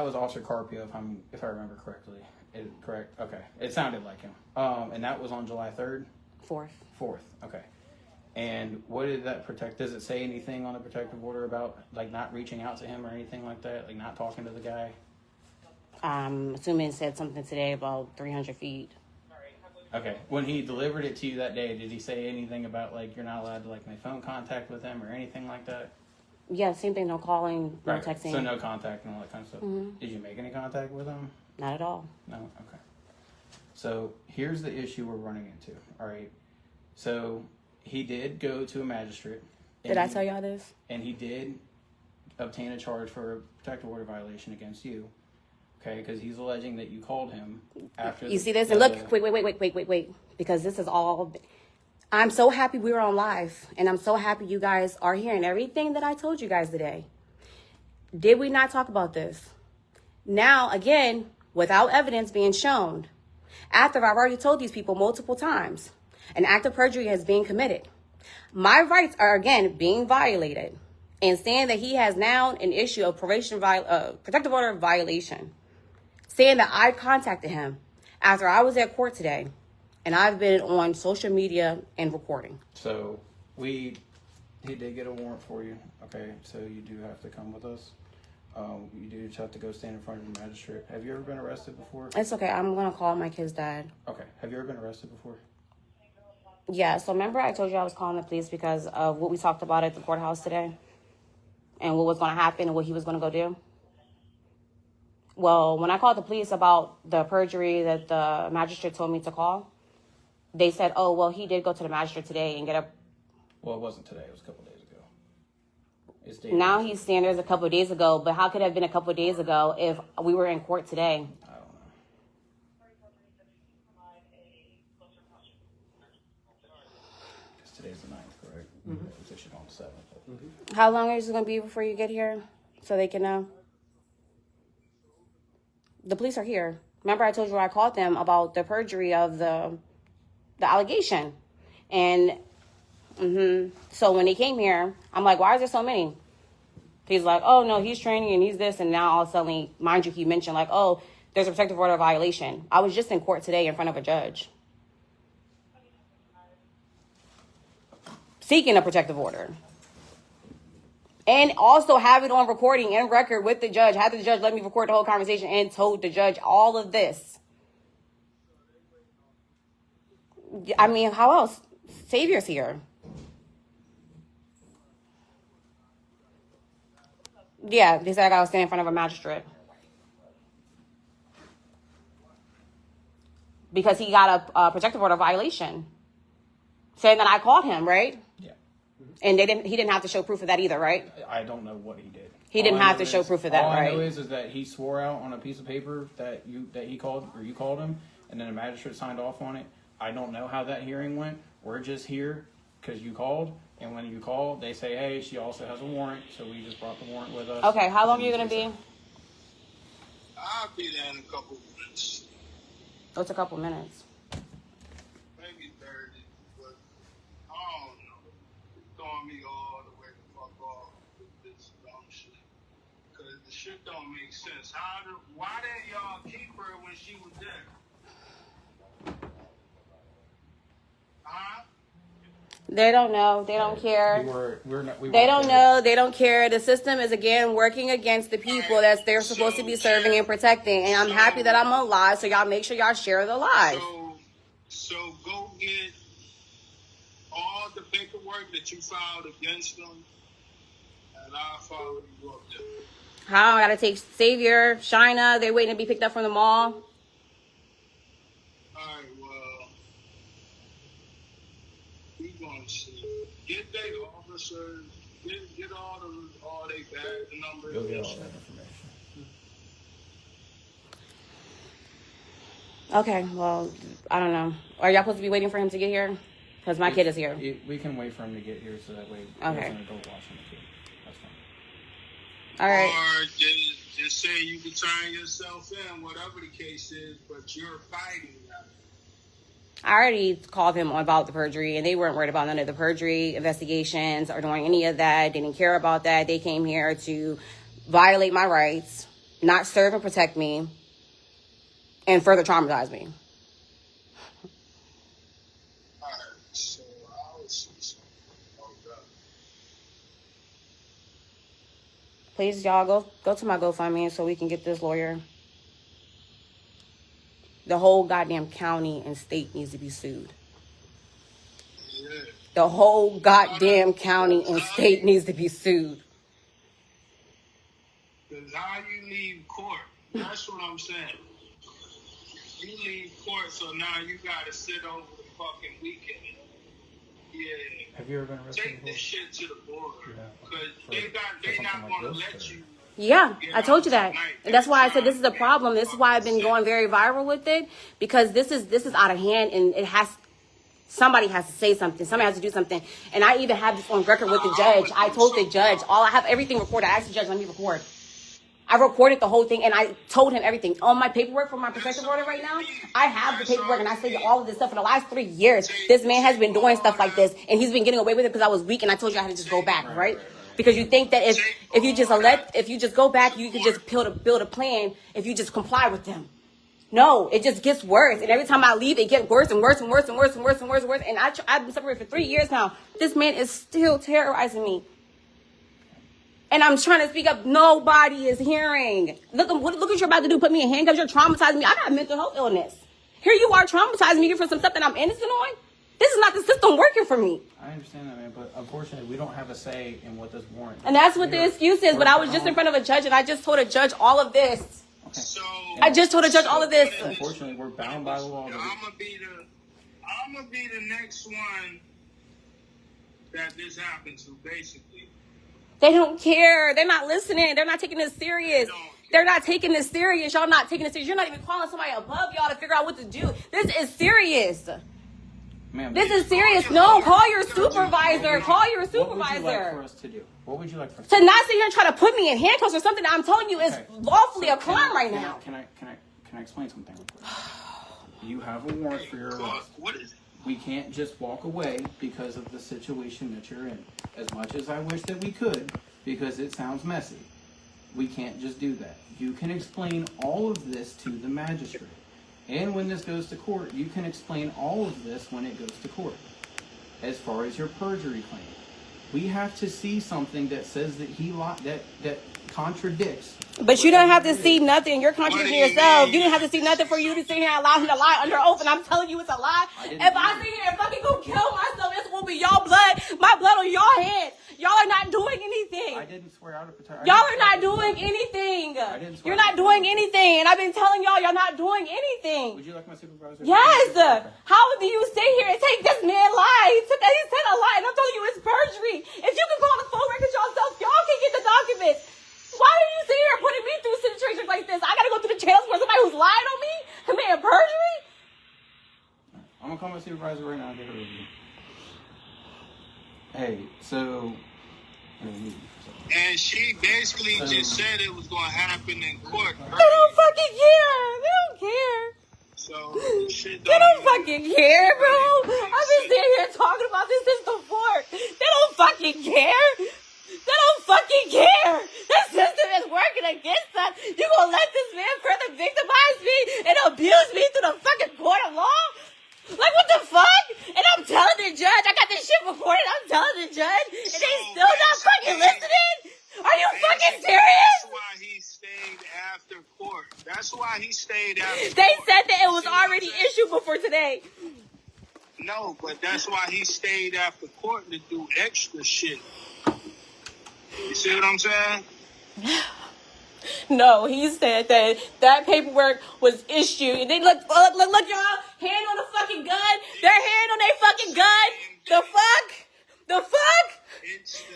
Speaker 2: was Officer Carpio, if I remember correctly. Correct. Okay, it sounded like him. And that was on July 3rd.
Speaker 1: 4th.
Speaker 2: Okay. And what did that protect? Does it say anything on the protective order about not reaching out to him or anything like that? Not talking to the guy?
Speaker 1: Assuming it said something today about 300 feet.
Speaker 2: Okay. When he delivered it to you that day, did he say anything about you're not allowed to make phone contact with him or anything like that?
Speaker 1: Yeah, same thing. No calling, no
Speaker 2: Right.
Speaker 1: texting.
Speaker 2: So no contact and all that kind of stuff.
Speaker 1: Mm-hmm.
Speaker 2: Did you make any contact with him?
Speaker 1: Not at all.
Speaker 2: No? Okay. So here's the issue we're running into. All right. So he did go to a magistrate.
Speaker 1: Did I tell y'all this?
Speaker 2: And he did obtain a charge for a protective order violation against you. Okay, because he's alleging that you called him after.
Speaker 1: You see this? And look, wait. Because this is all. I'm so happy we were on live. And I'm so happy you guys are hearing everything that I told you guys today. Did we not talk about this? Now, again, without evidence being shown, after I've already told these people multiple times, an act of perjury has been committed. My rights are, again, being violated. And saying that he has now an issue of protective order violation. Saying that I contacted him after I was at court today. And I've been on social media and reporting.
Speaker 2: So he did get a warrant for you. Okay, so you do have to come with us. You do just have to go stand in front of the magistrate. Have you ever been arrested before?
Speaker 1: It's okay. I'm going to call my kid's dad.
Speaker 2: Okay. Have you ever been arrested before?
Speaker 1: Yeah. So remember I told you I was calling the police because of what we talked about at the courthouse today? And what was going to happen and what he was going to go do? Well, when I called the police about the perjury that the magistrate told me to call, they said, oh, well, he did go to the magistrate today and get a...
Speaker 2: Well, it wasn't today. It was a couple days ago. It's dated.
Speaker 1: Now he's saying there's a couple of days ago, but how could it have been a couple of days ago if we were in court today?
Speaker 2: I don't know. Because today's the 9th, correct? Mm-hmm. It was issued on the 7th. Mm-hmm.
Speaker 1: How long is it going to be before you get here so they can know? The police are here. Remember I told you I called them about the perjury of the allegation. And so when they came here, I'm like, why is there so many? He's like, oh, no, he's training and he's this. And now all of a sudden, mind you, he mentioned like, oh, there's a protective order violation. I was just in court today in front of a judge seeking a protective order. And also have it on recording and record with the judge. Had the judge let me record the whole conversation and told the judge all of this. I mean, how else? Savior's here. Yeah, they said I got to stand in front of a magistrate. Because he got a protective order violation. Saying that I called him, right?
Speaker 2: Yeah.
Speaker 1: And he didn't have to show proof of that either, right?
Speaker 2: I don't know what he did.
Speaker 1: He didn't have to show proof of that,
Speaker 2: all
Speaker 1: right?
Speaker 2: I know is that he swore out on a piece of paper that he called, or you called him, and then a magistrate signed off on it. I don't know how that hearing went. We're just here because you called, and when you call, they say, hey, she also has a warrant, so we just brought the warrant with us.
Speaker 1: Okay, how long are you going to be?
Speaker 7: I'll be there in a couple minutes.
Speaker 1: What's a couple minutes?
Speaker 7: Maybe 30, but I don't know. It's throwing me all the way the fuck off with this dumb shit. Because the shit don't make sense. Why didn't y'all keep her when she was there? Huh?
Speaker 1: They don't know. They don't care. They don't know. They don't care. The system is, again, working against the people that they're supposed to be serving and protecting. And I'm happy that I'm alive, so y'all make sure y'all share the lies.
Speaker 7: So go get all the paperwork that you filed against them, and I'll follow you up there.
Speaker 1: How? I got to take Savior, Shina. They're waiting to be picked up from the mall.
Speaker 7: All right, well, we gonna see. Get their officers, get all their badge numbers.
Speaker 2: You'll get all that information.
Speaker 1: Okay, well, I don't know. Are y'all supposed to be waiting for him to get here? Because my kid is here.
Speaker 2: We can wait for him to get here so that way he
Speaker 1: Okay.
Speaker 2: doesn't go watching the kid. That's fine.
Speaker 1: All right.
Speaker 7: Or just say you can turn yourself in, whatever the case is, but you're fighting that.
Speaker 1: I already called him about the perjury, and they weren't worried about none of the perjury investigations or doing any of that. They didn't care about that. They came here to violate my rights, not serve and protect me, and further traumatize me.
Speaker 7: All right, so I'll see something about that.
Speaker 1: Please, y'all, go to my GoFundMe so we can get this lawyer. The whole goddamn county and state needs to be sued.
Speaker 7: Yeah.
Speaker 1: The whole goddamn county and state needs to be sued.
Speaker 7: Because how you leave court? That's what I'm saying. You leave court, so now you got to sit over the fucking weekend. Yeah.
Speaker 2: Have you ever been arrested
Speaker 7: Take
Speaker 2: before?
Speaker 7: this shit to the board.
Speaker 2: Yeah.
Speaker 7: Because
Speaker 2: For
Speaker 7: they not
Speaker 2: something like
Speaker 7: going to
Speaker 2: this,
Speaker 7: let
Speaker 2: or-
Speaker 7: you.
Speaker 1: Yeah, I told you that. And that's why I said this is a problem. This is why I've been going very viral with it, because this is out of hand, and somebody has to say something. Somebody has to do something. And I even have this on record with the judge. I told the judge, I have everything recorded. I asked the judge, let me record. I recorded the whole thing, and I told him everything. On my paperwork for my protective order right now, I have the paperwork, and I say all of this stuff. For the last 3 years, this man has been doing stuff like this, and he's been getting away with it because I was weak, and I told you I had to just go back, right? Because you think that if you just go back, you can just build a plan if you just comply with them. No, it just gets worse. And every time I leave, it gets worse and worse and worse and worse and worse and worse and worse. And I've been separated for 3 years now. This man is still terrorizing me. And I'm trying to speak up. Nobody is hearing. Look what you're about to do. Put me in handcuffs. You're traumatizing me. I got mental health illness. Here you are traumatizing me for some stuff that I'm innocent on. This is not the system working for me.
Speaker 2: I understand that, man, but unfortunately, we don't have a say in what this warrant.
Speaker 1: And that's what the excuse is. But I was just in front of a judge, and I just told a judge all of this.
Speaker 7: So
Speaker 1: I just told the judge all of this.
Speaker 2: Unfortunately, we're bound by the law.
Speaker 7: I'm gonna be the next one that this happened to, basically.
Speaker 1: They don't care. They're not listening. They're not taking this serious. They're not taking this serious. Y'all not taking this serious. You're not even calling somebody above y'all to figure out what to do. This is serious.
Speaker 2: Ma'am,
Speaker 1: This is serious. No, call your supervisor. Call your
Speaker 2: what would you like for
Speaker 1: supervisor.
Speaker 2: us to do? What would you like for us
Speaker 1: To not sit here and try to put me in handcuffs or something that I'm telling you is
Speaker 2: Okay.
Speaker 1: lawfully a
Speaker 2: Can
Speaker 1: crime
Speaker 2: I-
Speaker 1: right
Speaker 2: can I-
Speaker 1: now.
Speaker 2: Can I explain something real quick? You have a warrant for your arrest.
Speaker 7: What is it?
Speaker 2: We can't just walk away because of the situation that you're in. As much as I wish that we could, because it sounds messy, we can't just do that. You can explain all of this to the magistrate. And when this goes to court, you can explain all of this when it goes to court. As far as your perjury claim, we have to see something that says that he that contradicts.
Speaker 1: But you don't have to see nothing. You're contradicting yourself. You didn't have to see nothing for you to sit here and allow him to lie under oath. And I'm telling you it's a lie. If I sit here and fucking go kill myself, it's gonna be y'all blood, my blood on y'all hands. Y'all are not doing anything.
Speaker 2: I didn't swear out a paternity.
Speaker 1: Y'all are not doing anything. You're not doing anything. And I've been telling y'all not doing anything.
Speaker 2: Would you like my supervisor?
Speaker 1: Yes. How do you sit here and take this man lie? He said a lie, and I'm telling you it's perjury. If you can call the phone records yourself, y'all can get the documents. Why are you sitting here putting me through situations like this? I gotta go through the channels for somebody who's lying on me, committing perjury.
Speaker 2: I'm gonna call my supervisor right now and get her review. Hey, so.
Speaker 7: And she basically just said it was gonna happen in court.
Speaker 1: They don't fucking care. They don't care.
Speaker 7: So shit
Speaker 1: They don't fucking care, bro. I've been sitting here talking about this since before. They don't fucking care. They don't fucking care. The system is working against us. You gonna let this man further victimize me and abuse me through the fucking court of law? Like, what the fuck? And I'm telling the judge, I got this shit recorded. I'm telling the judge, and they still not fucking listening? Are you fucking serious?
Speaker 7: That's why he stayed after court. That's why he stayed after
Speaker 1: They
Speaker 7: court.
Speaker 1: said that it was already issued before today.
Speaker 7: No, but that's why he stayed after court to do extra shit. You see what I'm saying?
Speaker 1: No, he said that paperwork was issued. And they look, y'all, hand on the fucking gun. Their hand on their fucking gun. The fuck?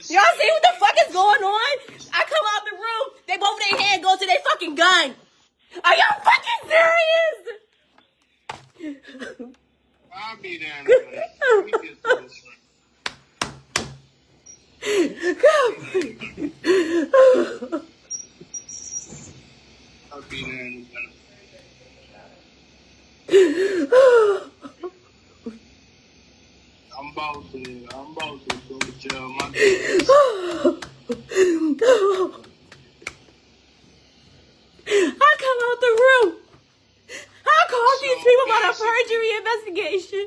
Speaker 1: Y'all see what the fuck is going on? I come out the room, they both their hand go to their fucking gun. Are y'all fucking serious?
Speaker 7: I'll be there in a minute. Let me get through this one. I'll be there in a minute. I'm about to go to jail. My
Speaker 1: I come out the room. I called these people about a perjury investigation.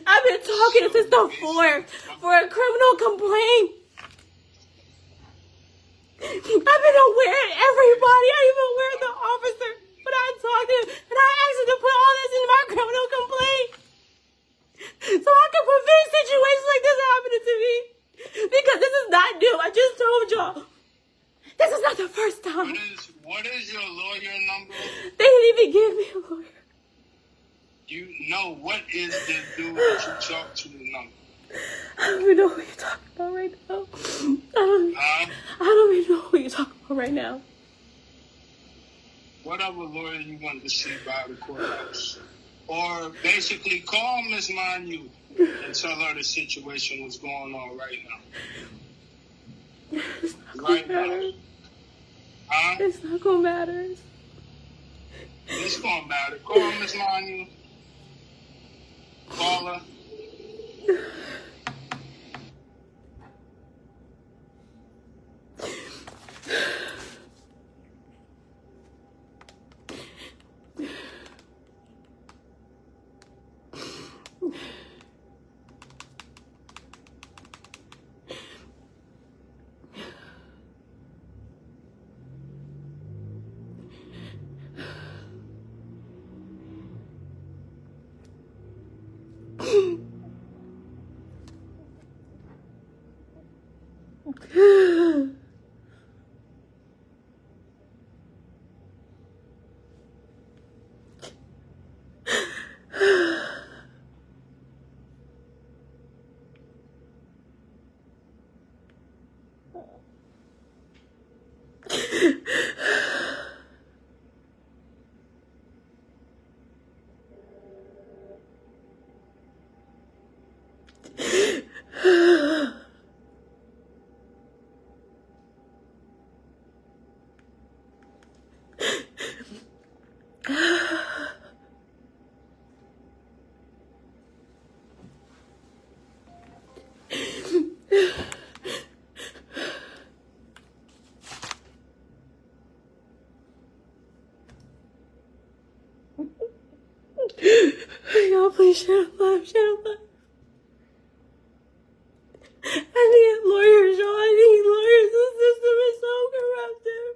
Speaker 1: I've been talking since the 4th for a criminal complaint. I've been aware of everybody. I even aware of the officer. But I talked to him and I asked him to put all this in my criminal complaint. So I can prevent situations like this happening to me. Because this is not new. I just told y'all. This is not the first time.
Speaker 7: What is your lawyer number?
Speaker 1: They didn't even give me a lawyer.
Speaker 7: You know what is the dude that you talk to the number?
Speaker 1: I don't even know who you're talking about right now. I don't even know who you're talking about right now.
Speaker 7: Whatever lawyer you want to see by the courthouse. Or basically call Miss Manu and tell her the situation was going on right now.
Speaker 1: It's not gonna
Speaker 7: Right
Speaker 1: matter.
Speaker 7: now. Huh?
Speaker 1: It's not gonna matter.
Speaker 7: It's gonna matter. Call Miss Manu. Call her.
Speaker 1: Y'all, please share love, share love. I need lawyers, y'all. I need lawyers. The system is so corrupted.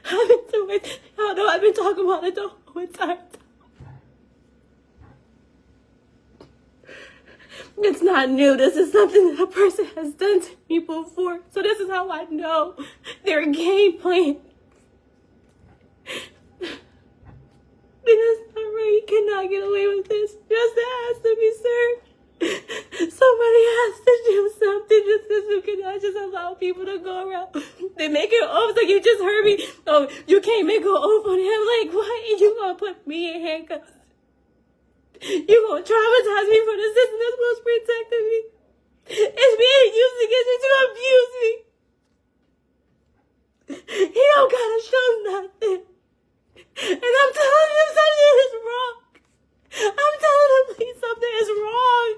Speaker 1: I've been through it. Y'all know I've been talking about it the whole entire time. It's not new. This is something that a person has done to me before. So this is how I know their game plan. It's not right. You cannot get away with this. Justice has to be served. Somebody has to do something. Just because you cannot just allow people to go around. They make it oath like you just heard me. Oh, you can't make an oath on him. Like, why? You gonna put me in handcuffs? You gonna traumatize me for the system that's supposed to protect me? It's being used against you to abuse me. He don't gotta show nothing. And I'm telling him something is wrong. I'm telling him something is wrong.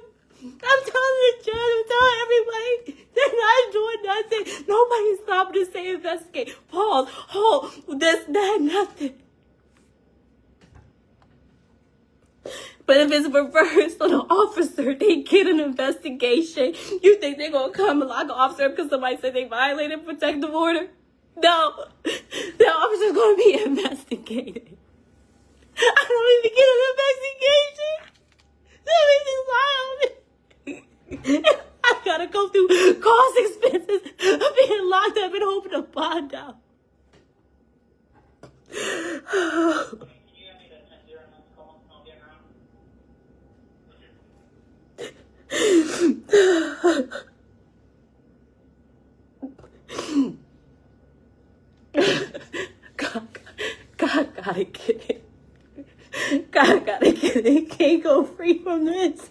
Speaker 1: I'm telling the judge, I'm telling everybody, they're not doing nothing. Nobody's stopping to say investigate. Pause, hold, this, that, nothing. But if it's reversed on an officer, they get an investigation. You think they're going to come and lock an officer because somebody said they violated protective order? No. The officer's going to be investigated. I don't even get an investigation. Somebody's lying. I got to go through cost expenses of being locked up and hoping to bond out. God gotta get it. God gotta get it. Can't go free from this.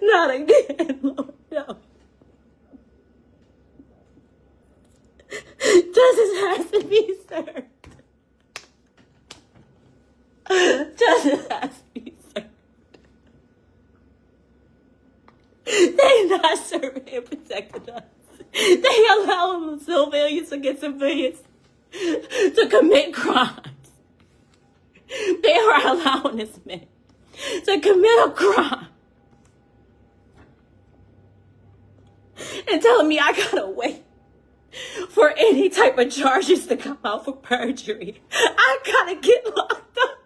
Speaker 1: Not again, Lord. No. Justice has to be served. Justice has to be served. They're not serving and protecting us. They allow civilians against civilians to commit crimes. They are allowing this man to commit a crime and telling me I gotta wait for any type of charges to come out for perjury. I gotta get locked up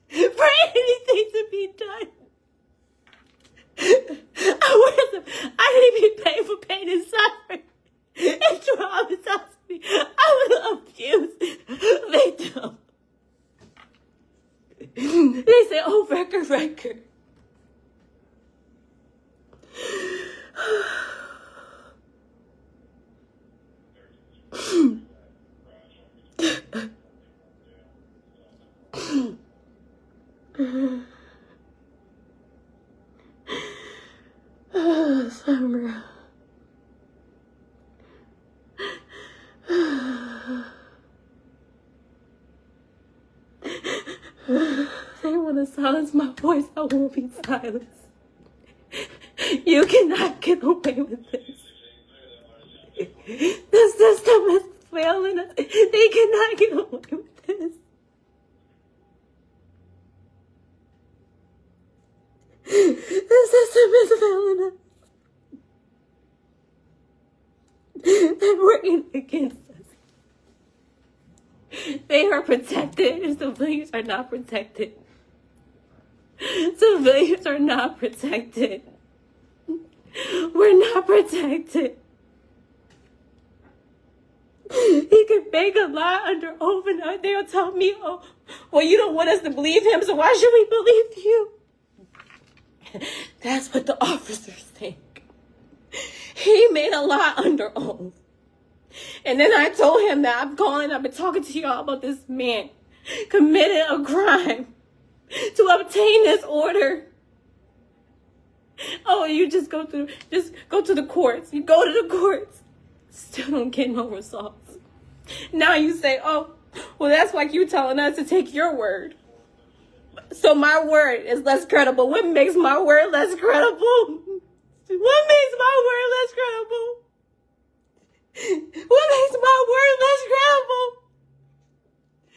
Speaker 1: for anything to be done. I didn't even pay for pain and suffering. It traumatized me. I was abused victim. They say, oh, record. Summer. They want to silence my voice. I won't be silenced. You cannot get away with this. The system is failing us. They cannot get away with this. The system is failing us. They're working against us. They are protected and civilians are not protected. Civilians are not protected. We're not protected. He could make a lie under oath and they'll tell me, oh, well, you don't want us to believe him, so why should we believe you? That's what the officers think. He made a lie under oath. And then I told him that I've been talking to y'all about this man committed a crime to obtain this order. Oh, you just go to the courts. You go to the courts. Still don't get no results. Now you say, oh, well, that's like you telling us to take your word. So my word is less credible. What makes my word less credible? What makes my word less credible? What makes my word less credible?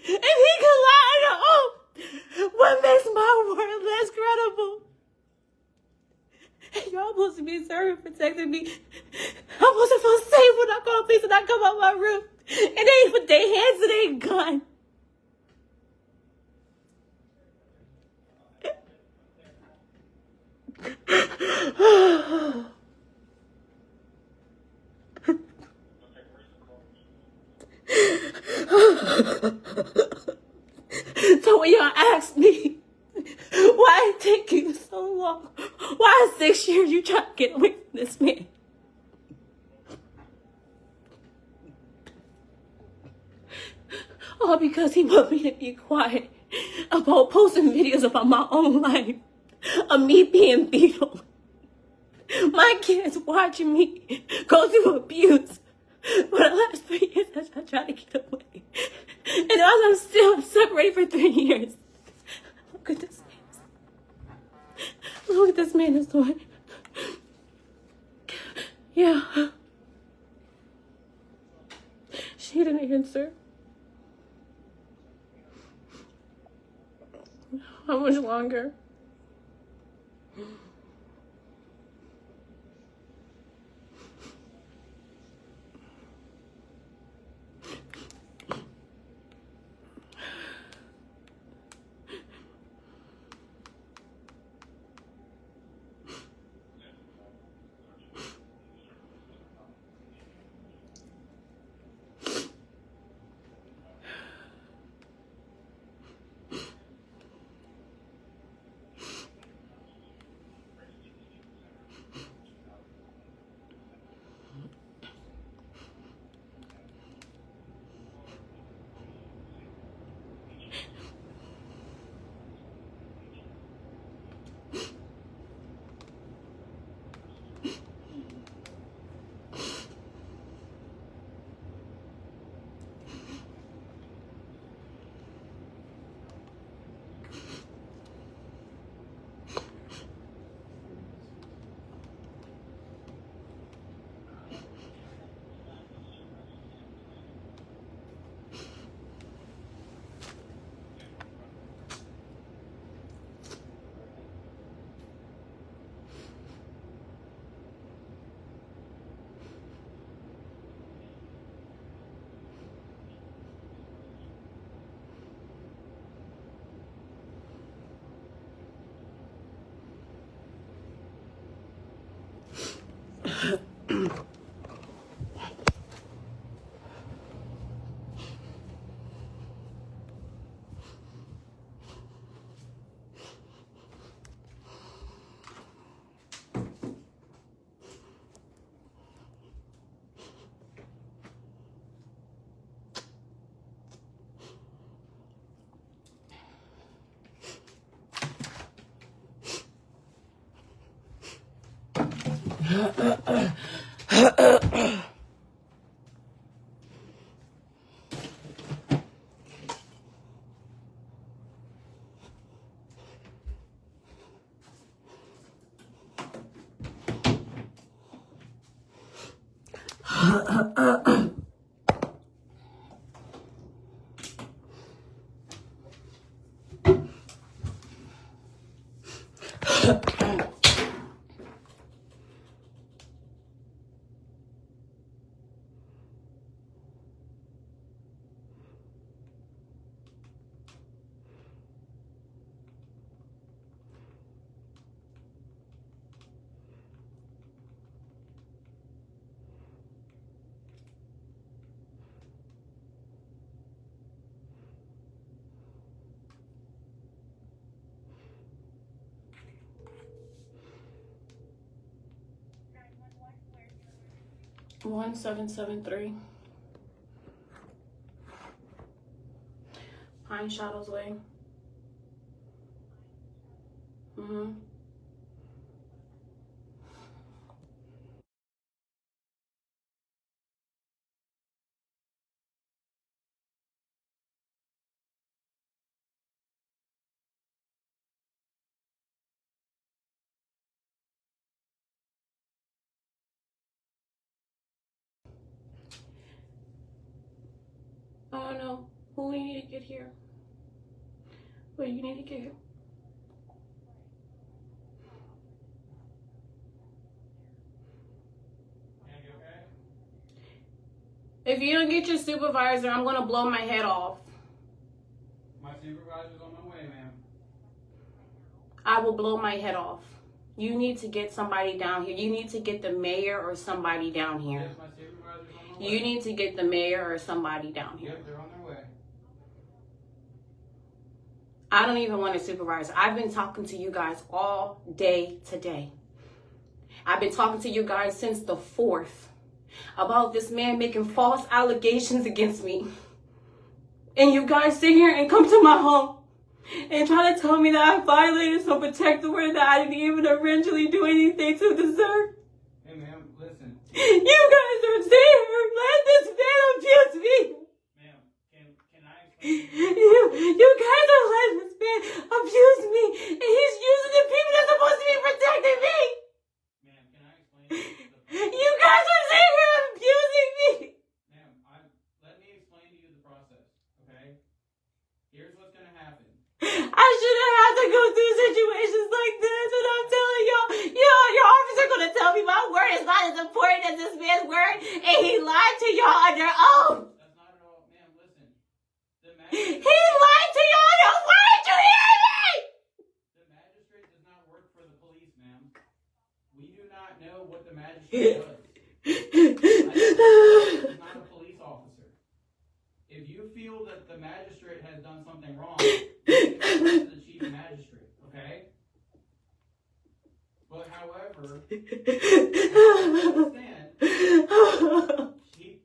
Speaker 1: If he can lie under oath, what makes my word less credible? Y'all supposed to be serving, protecting me. I'm supposed to feel safe when I call police and I come out my room and they put their hands in their gun. So when y'all ask me, why it take you so long? Why 6 years you trying to get away from this man? All because he want me to be quiet about posting videos about my own life, of me being beat. My kids watching me go through abuse for the last 3 years as I try to get away. And as I'm still separated for 3 years. Look at this man. Look what this man is doing. Yeah. She didn't answer. How much longer? 1773 Pine Shadows Way. I don't know who we need to get here. But you need to get here. If you don't get your supervisor, I'm gonna blow my head off.
Speaker 2: My supervisor's on my way, ma'am.
Speaker 1: I will blow my head off. You need to get somebody down here. You need to get the mayor or somebody down here.
Speaker 2: Yes, my supervisor's on my way.
Speaker 1: You need to get the mayor or somebody down here.
Speaker 2: Yep, they're on their way.
Speaker 1: I don't even want a supervisor. I've been talking to you guys all day today. I've been talking to you guys since the 4th about this man making false allegations against me. And you guys sit here and come to my home and try to tell me that I violated some protective order that I didn't even originally do anything to deserve.
Speaker 2: Hey, ma'am, listen.
Speaker 1: You guys are sitting here letting this man abuse me.
Speaker 2: Ma'am, can I explain?
Speaker 1: You guys are letting this man abuse me, and he's using the people that's supposed to be protecting me.
Speaker 2: Ma'am, can I explain?
Speaker 1: You guys are sitting here abusing me.
Speaker 2: Ma'am, let me explain to you the process, okay? Here's what's gonna happen.
Speaker 1: I shouldn't have to go through situations like this, and I'm telling y'all, your officer gonna tell me my word is not as important as this man's word, and he lied to y'all on their own.
Speaker 2: That's not at all, ma'am, listen.
Speaker 1: He lied to y'all on your word. Did you hear me?
Speaker 2: The magistrate does not work for the police, ma'am. We do not know what the magistrate does. He's not a police officer. If you feel that the magistrate has done something wrong, you can go to the chief magistrate, okay? But however, understand, you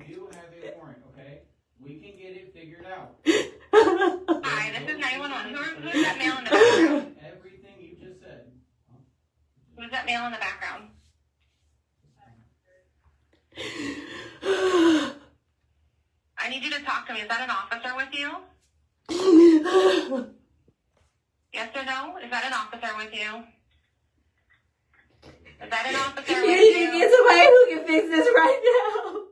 Speaker 2: do have a warrant, okay? We can get it figured out.
Speaker 8: Hi, this is 911. Who's that male in the background?
Speaker 2: Everything you just said.
Speaker 8: Who's that male in the background? I need you to talk to me. Is that an officer with you? Yes or no? Is that an officer with you? Is that an officer with
Speaker 1: You need to
Speaker 8: you?
Speaker 1: get somebody who can fix this right now.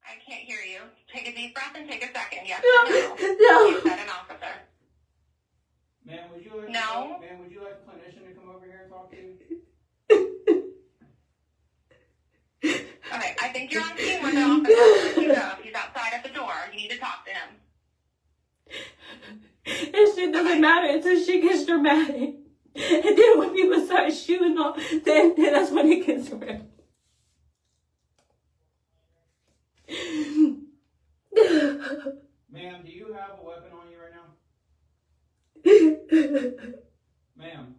Speaker 8: I can't hear you. Take a deep breath and take a second. Yes or no?
Speaker 1: No.
Speaker 8: Is that an officer?
Speaker 2: Ma'am, would you like
Speaker 8: No.
Speaker 2: would you like a clinician to come over here and talk to you?
Speaker 8: Okay, I think you're on scene with the officer. Where should you go? He's outside at the door. You need to talk to him.
Speaker 1: This shit doesn't matter until shit gets dramatic. And then when people start shooting off, then that's when it gets real.
Speaker 2: Ma'am, do you have a weapon on you right now? Ma'am,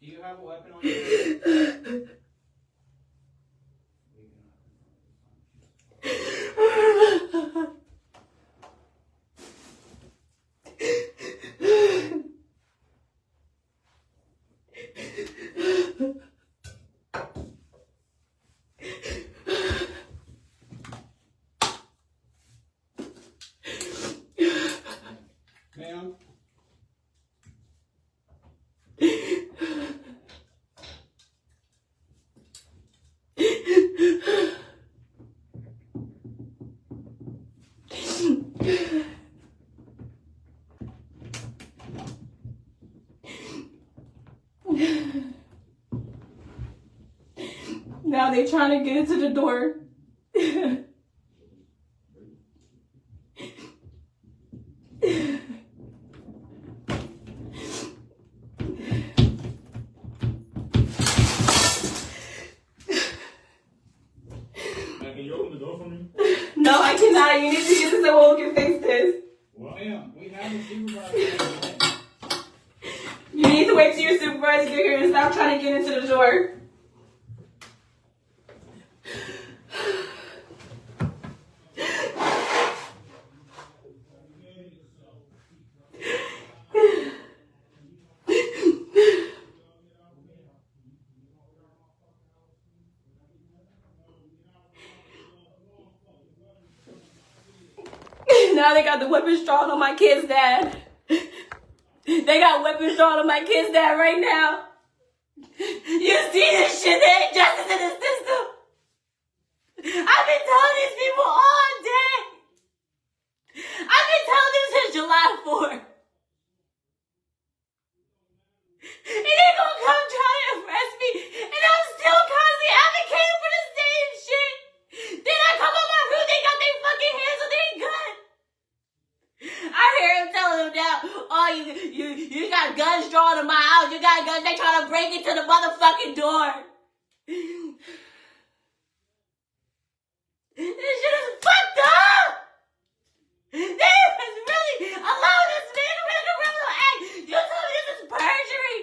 Speaker 2: do you have a weapon on you? Ma'am?
Speaker 1: Now they trying to get into the door.
Speaker 4: Can you open the door for me?
Speaker 1: No, I cannot. You need to get to someone who can fix this.
Speaker 4: What?
Speaker 2: Ma'am, we have a supervisor.
Speaker 1: You need to wait till your supervisor get here and stop trying to get into the door. now they got the weapons drawn on my kid's dad. They got weapons drawn on my kid's dad right now. You see this shit, there ain't justice in the system. I've been telling these people all day. I've been telling them since July 4th. And they gonna come try to arrest me, and I'm still constantly advocating for the same shit. Then I come on my roof, they got their fucking hands on their gun. I hear him telling them now, oh, you got guns drawn in my house, you got guns, they trying to break into the motherfucking door. This shit is fucked up! They was really allowed this man to make a criminal act. You tell me this is perjury.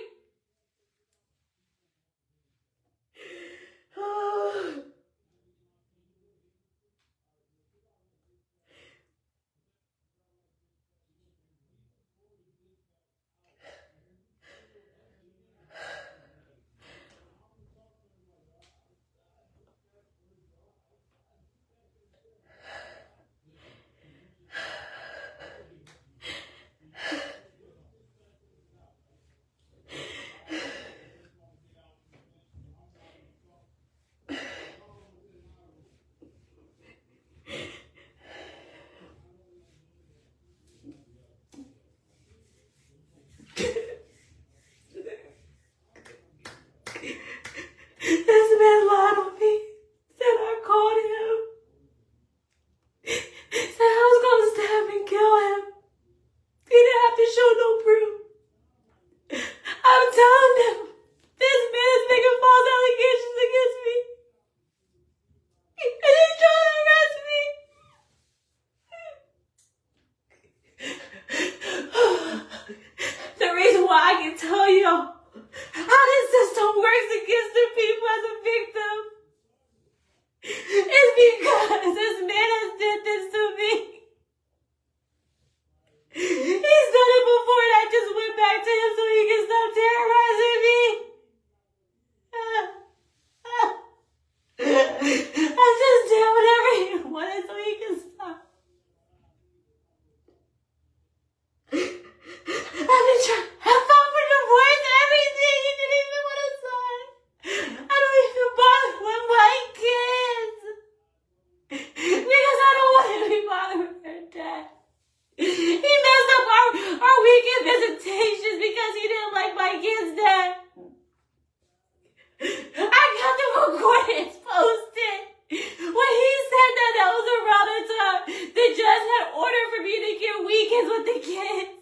Speaker 1: This man lied on me. Said I called him. Said I was gonna stab and kill him. He didn't have to show no proof. I'm telling them, this man is making false allegations against me. And he's trying to arrest me. The reason why I can tell you how this system works against the people as a victim is because this man has did this to me. He's done it before and I just went back to him so he can stop terrorizing me. I just did whatever he wanted so he can stop. I've been trying. I fought for divorce and everything. He didn't even want to sign. I don't even bother with my kids because I don't want to be bothered with their dad. He messed up our weekend visitations because he didn't like my kids' dad. I got the recordings posted. When he said that was around the time the judge had ordered for me to get weekends with the kids.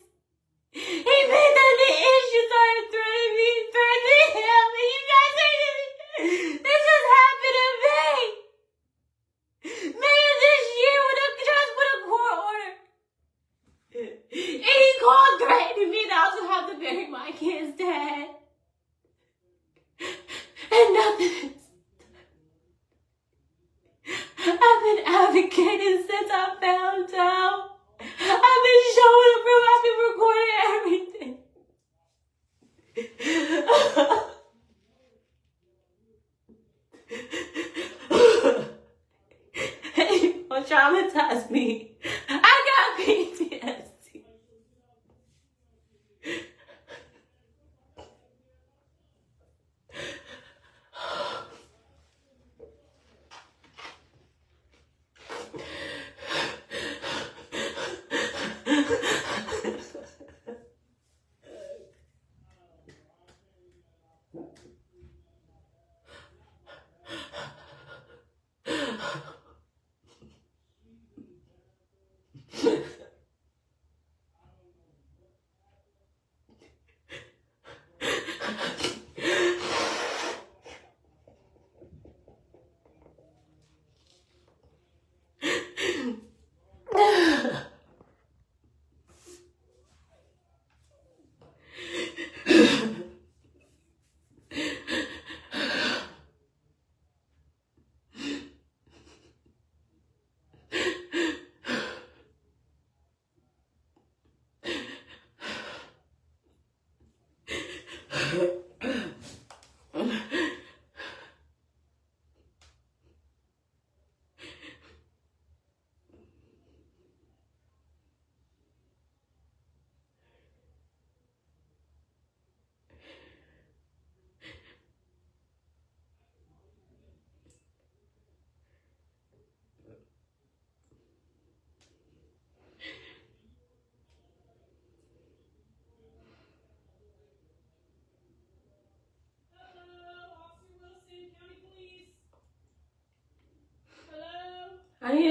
Speaker 1: He made that the issue started threatening him, and you guys hated me. This just happened to me. May of this year when the judge put a court order. And he called threatening me that I was going to have to bury my kid's dad. And nothing is done. I've been advocating since I found out. I've been showing the proof. I've been recording everything. Hey, don't traumatize me. I got PTSD.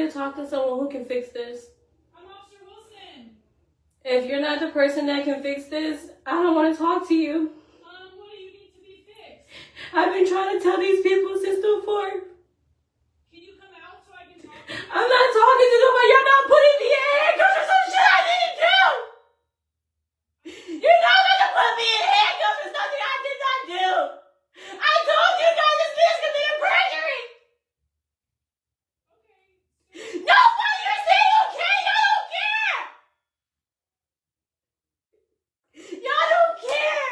Speaker 9: to talk to someone who can fix this. I'm Officer Wilson. If you're not the person that can fix this, I don't want to talk to you. What do you need to be fixed? I've been trying to tell these people since the 4th. Can you come out so I can talk to you? I'm not talking to nobody. You're not putting me in handcuffs or some shit I didn't do. You're not going to put me in handcuffs for something I did not do. I told you guys this man's committed perjury. No, why you're saying okay? I don't care. Y'all don't care.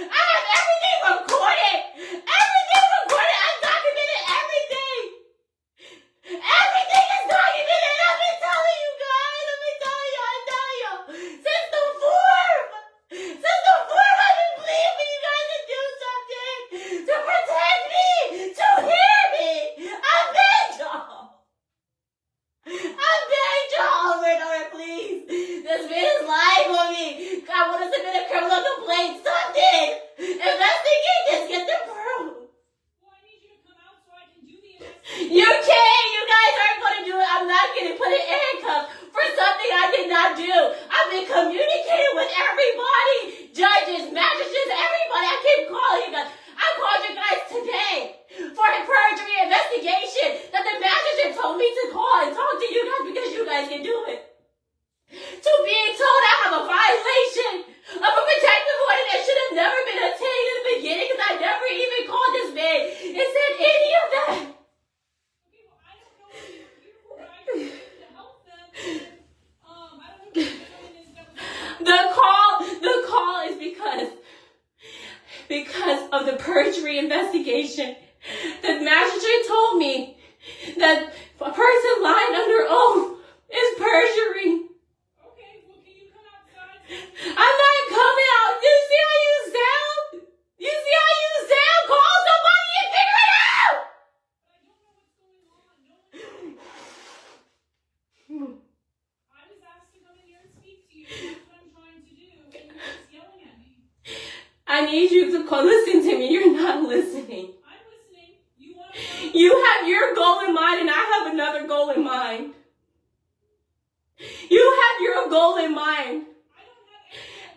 Speaker 9: I have everything recorded. Everything recorded. I documented everything. Everything is documented. I've been telling you guys. I've been telling you. I'm telling you. Since the 4th. Since the 4th, I've been pleading for you guys to do something. To protect me. To hear me. I begged y'all. I begged y'all over and over, please. This man is lying on me. I want to submit a criminal complaint. Something. Investigate this. Get the proof. Well, I need you to come out so I can do the investigation. You can't. You guys aren't going to do it. I'm not getting put in handcuffs for something I did not do. I've been communicating with everybody. Judges, magistrates, everybody. I keep calling you guys. I called you guys today for a perjury investigation that the magistrate told me to call and talk to you guys because you guys can do it. To being told I have a violation of a protective order that should have never been obtained in the beginning because I never even called this man and said any of that. Okay, well, I don't know what you're here for, but I just need to help them. And, I don't know what you're doing is that the call is because of the perjury investigation. The magistrate told me that a person lying under oath is perjury. Okay, well, can you come outside? I'm not coming out. You see how you sound? You see how you sound? Call somebody and figure it out! But I don't know what's going on. No one. I was asked to come in here and speak to you. That's what I'm trying to do. And you're just yelling at me. I need you to listen to me. You're not listening. I'm listening. You have your goal in mind, and I have another goal in mind. You have your goal in mind.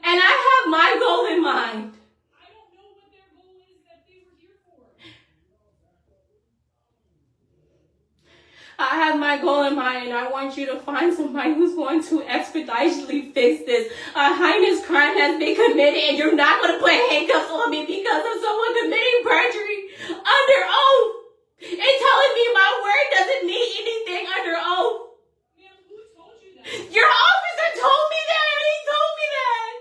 Speaker 9: And I have my goal in mind. I don't know what their goal is that they were here for. I have my goal in mind, and I want you to find somebody who's going to expeditiously fix this. A heinous crime has been committed, and you're not going to put handcuffs on me because of someone committing perjury under oath and telling me my word doesn't mean anything under oath. Ma'am, who told you that? Your officer told me that. He told me that.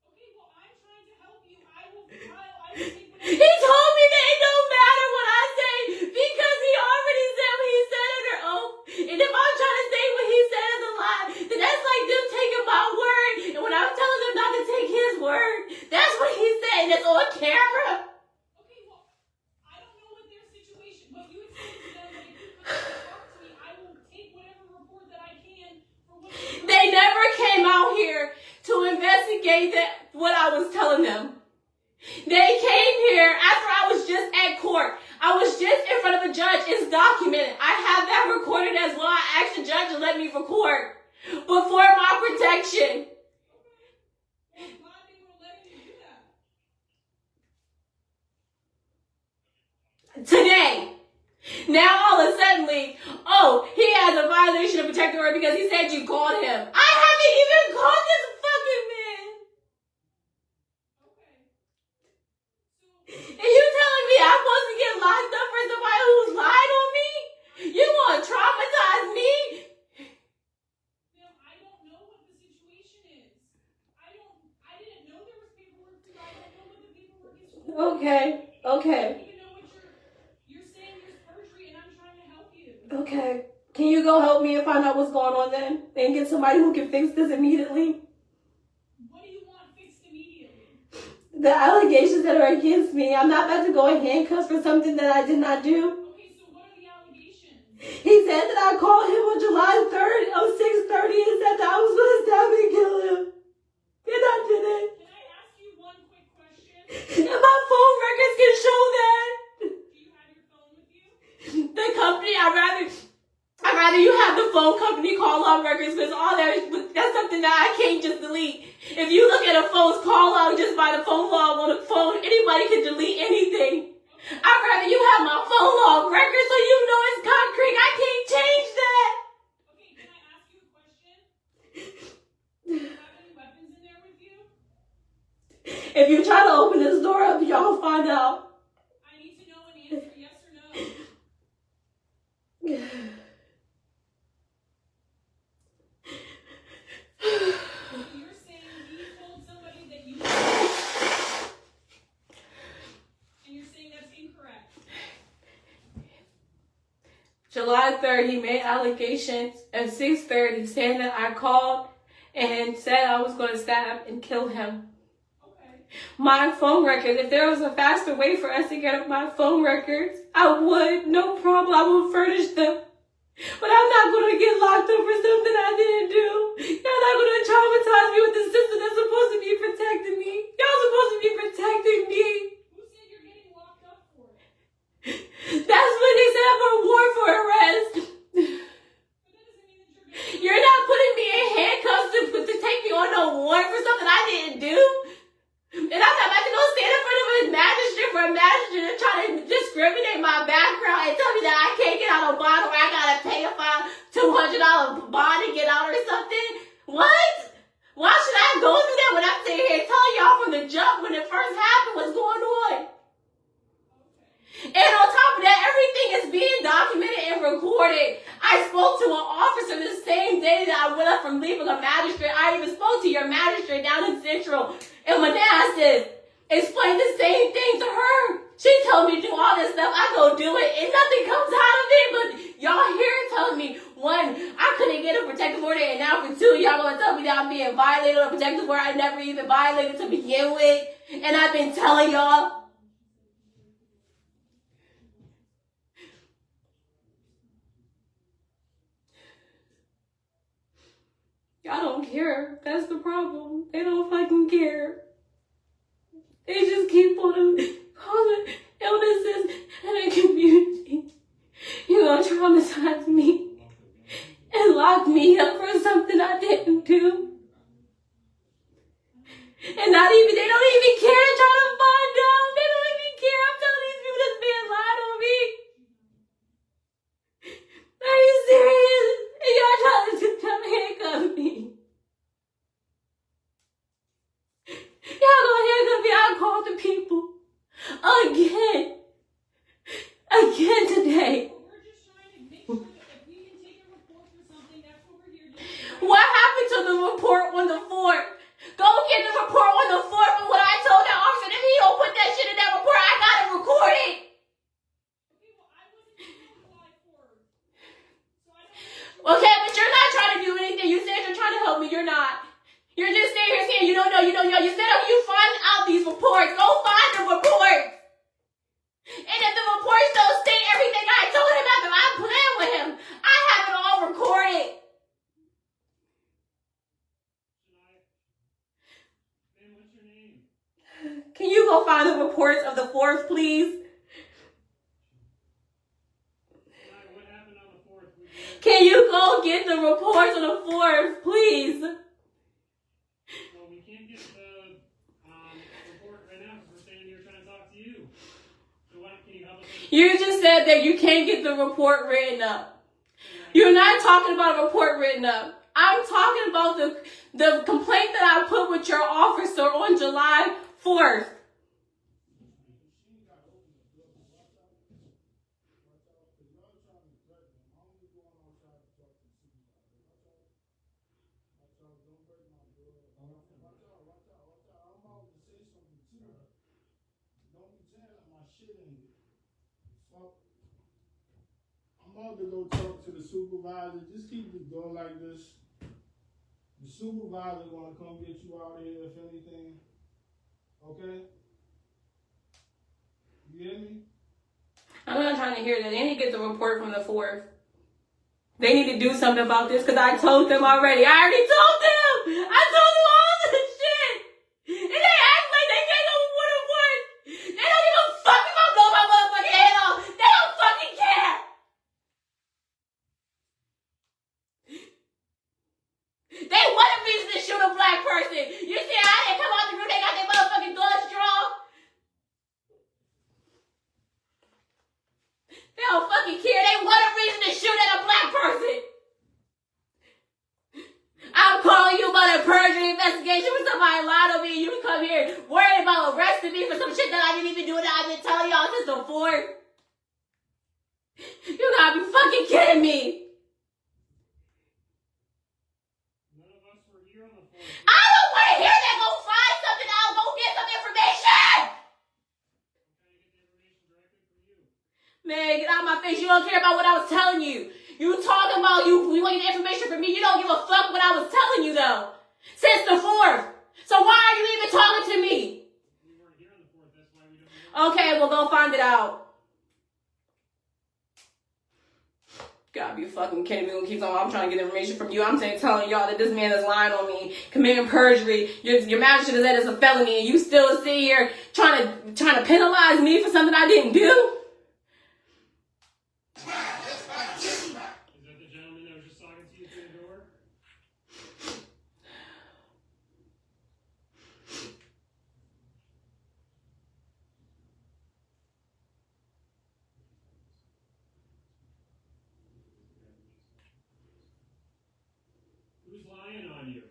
Speaker 9: Okay, well, I'm trying to help you. I will take whatever. He told me that it don't matter what I say because he already said what he said under oath. And if I'm trying to say what he said is a lie, then that's like them taking my word. And when I'm telling them not to take his word, that's what he said. And it's on camera. Okay, well, I don't know what their situation, but you explained to them that if you come and talk to me, I will take whatever report that I can for what they never came out here to investigate what I was telling them. They came here after I was just at court. I was just in front of a judge. It's documented. I have that recorded as well. I asked the judge to let me record. But for my protection. I'm glad they were letting you do that. Today. Now all of a sudden, he has a violation of protective order because he said you called him. I haven't even called this fucking man. And you telling me I'm supposed to get locked up for somebody who's lied on me? You want to traumatize me? Ma'am, I don't know what the situation is. I didn't know there was paperwork for you. I don't know what the paperwork is for. Okay. I don't even know what you're saying there's perjury and I'm trying to help you. Okay. Can you go help me and find out what's going on then? And get somebody who can fix this immediately? The allegations that are against me, I'm not about to go in handcuffs for something that I did not do. Okay, so what are the allegations? He said that I called him on July 3rd of 6:30 and said that I was going to stab and kill him. And I didn't. Can I ask you one quick question? And my phone records can show that. Do you have your phone with you? The company, I'd rather you have the just delete. If you look at a phone's call log just by the phone log on the phone, anybody can delete anything. I'd rather you have my phone log record so you know it's concrete. I can't change that.
Speaker 10: Okay, can I ask you a question? Do you have any weapons in there with you?
Speaker 9: If you try to open this door up, y'all find out.
Speaker 10: I need to know an answer, yes or no. So you're saying he told somebody that you and you're saying that's incorrect.
Speaker 9: July 3rd, he made allegations at 6:30 saying that I called and said I was going to stab and kill him.
Speaker 10: Okay.
Speaker 9: My phone records, if there was a faster way for us to get my phone records, I would, no problem, I would furnish them. But I'm not going to get locked up for something I didn't do. Y'all not going to traumatize me with the system that's supposed to be protecting me. Y'all supposed to be protecting me.
Speaker 10: Who said you're getting locked up for it?
Speaker 9: That's what they said for a warrant for arrest.
Speaker 10: But that doesn't mean that you're getting
Speaker 9: You're not putting me in handcuffs to take me on no warrant for something I didn't do. And I'm not about to go stand in front of a magistrate for a magistrate and try to discriminate my background and tell me that I can't get out of bond or I gotta pay a fine $200 bond to get out or something. What? Why should I go through that when I'm sitting here telling y'all from the jump when it first happened what's going on? And on top of that, everything is being documented and recorded. I spoke to an officer the same day that I went up from leaving a magistrate. I even spoke to your magistrate down in Central in Manassas. Explained the same thing to her. She told me to do all this stuff. I go do it and nothing comes out of it. But y'all here telling me, one, I couldn't get a protective order, and now for two, y'all gonna tell me that I'm being violated on a protective order I never even violated to begin with. And I've been telling y'all. Y'all don't care. That's the problem. They don't fucking care. They just keep on causing illnesses in the community. You're gonna traumatize me and lock me up for something I didn't do. And they don't even care to try to find out. They don't even care. I'm telling these people that's being lied on me. Are you serious? And y'all trying to handcuff me. Y'all gonna handcuff me. I called the people. Again today.
Speaker 10: We're just trying to make sure that if we can take a report for something, that's what we're here to do.
Speaker 9: What happened to the report on the 4th? Go get the report on the 4th of what I told that officer. If he don't put that shit in that report, I gotta record it.
Speaker 10: Okay, well, I wasn't here on July 4th. So I don't know.
Speaker 9: Okay, but you're not trying to do anything. You said you're trying to help me. You're not. You're just sitting here saying you don't know. You said you find out these reports. Go find the reports. And if the reports don't state everything I told him after I playing with him, I have it all recorded.
Speaker 10: Man, what's your name?
Speaker 9: Can you go find the reports of the 4th, please?
Speaker 10: What happened on the 4th?
Speaker 9: Can you go get the reports on the 4th, please?
Speaker 10: Well, we can't get the report right now because we're standing here trying to talk to you. So why can you help us?
Speaker 9: You just said that you can't get the report written up. You're not talking about a report written up. I'm talking about the complaint that I put with your officer on July 4th.
Speaker 7: I'm about to go talk to the supervisor. Just keep the door like this. The supervisor gonna come get you out of here if anything. Okay? You hear me?
Speaker 9: I'm not trying to hear that. They need to get the report from the 4th. They need to do something about this because I told them already. I already told them. I told them all this shit. And they act like they can't know what it was. They don't give a fuck if I blow my motherfucking head off. They don't fucking care. They want a reason to shoot a black and lied on me, and you come here worried about arresting me for some shit that I didn't even do that I've been telling y'all since the 4th. You gotta be fucking kidding me.
Speaker 10: None of us were here on the 4th.
Speaker 9: I don't want to hear that. Go find something out. Go get some information.
Speaker 10: I'm trying to get the information directly from you.
Speaker 9: Man, get out of my face. You don't care about what I was telling you. You talking about you want the information from me. You don't give a fuck what I was telling you, though. Since the 4th. So why are you even talking to me?
Speaker 10: We weren't here on the 4th. That's why we don't know.
Speaker 9: Okay, well, go find it out. Gotta be fucking kidding me when he keeps on. I'm trying to get information from you. I'm telling y'all that this man is lying on me, committing perjury. Your magistrate has said it's a felony, and you still sit here trying to penalize me for something I didn't do.
Speaker 10: Is that the gentleman that was just talking to you through the door? Who's lying on you?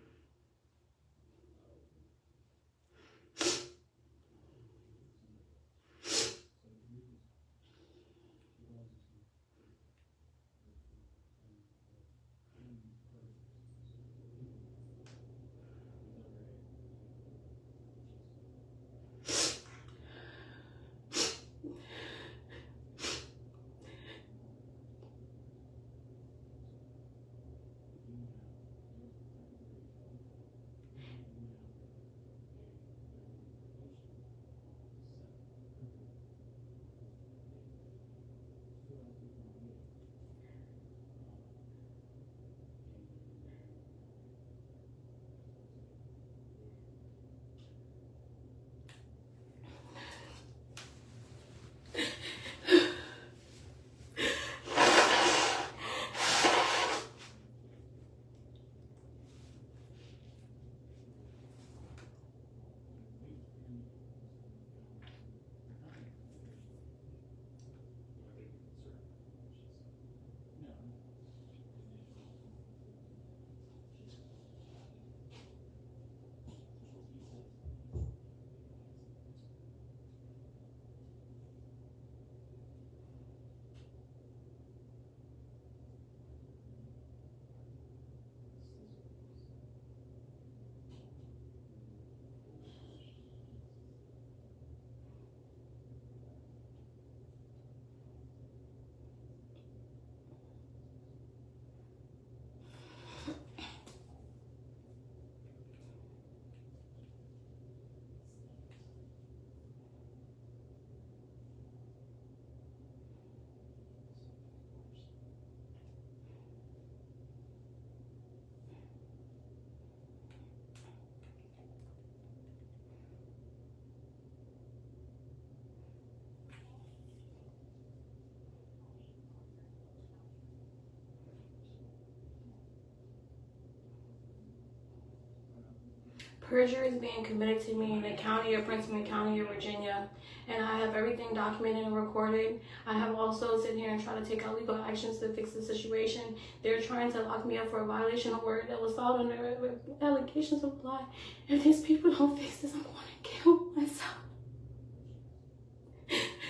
Speaker 9: Perjury is being committed to me in the county of Princeton County of Virginia, and I have everything documented and recorded. I have also sit here and try to take out legal actions to fix the situation. They're trying to lock me up for a violation of word that was filed under allegations of lie. If these people don't fix this, I'm going to kill myself.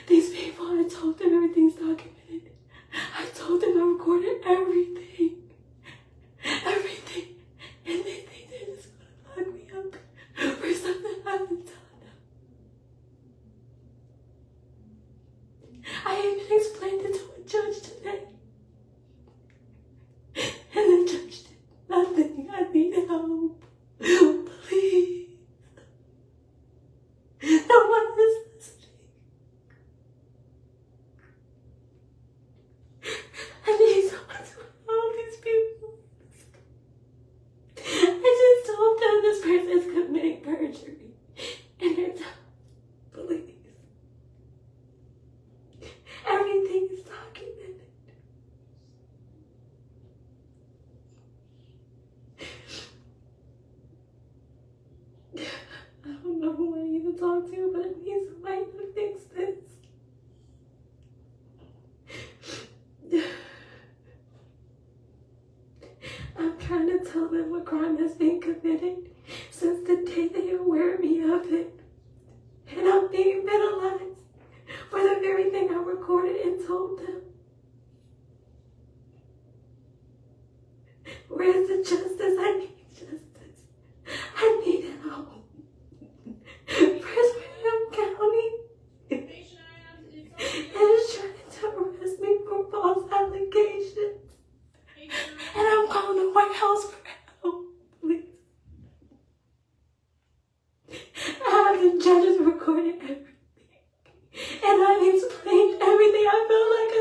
Speaker 9: These people, I told them everything's documented. I told them I recorded everything. Everything. And they think they're just going to lock me up for something I didn't tell them. I even explained it to a judge today. And the judge did nothing. I need help. Please. No one is listening. I need someone to help these people. I just told them this person's committing perjury. And they're please. Everything is documented. I don't know who I need to talk to, but I need somebody to fix this. I'm trying to tell them what crime has been committed since the day they told them, where's the justice? I need justice. I need help. Where's Graham County? Is trying to arrest me for false allegations. And I'm calling the White House for help, please. I have the judges recording everything. And I explained everything. I felt like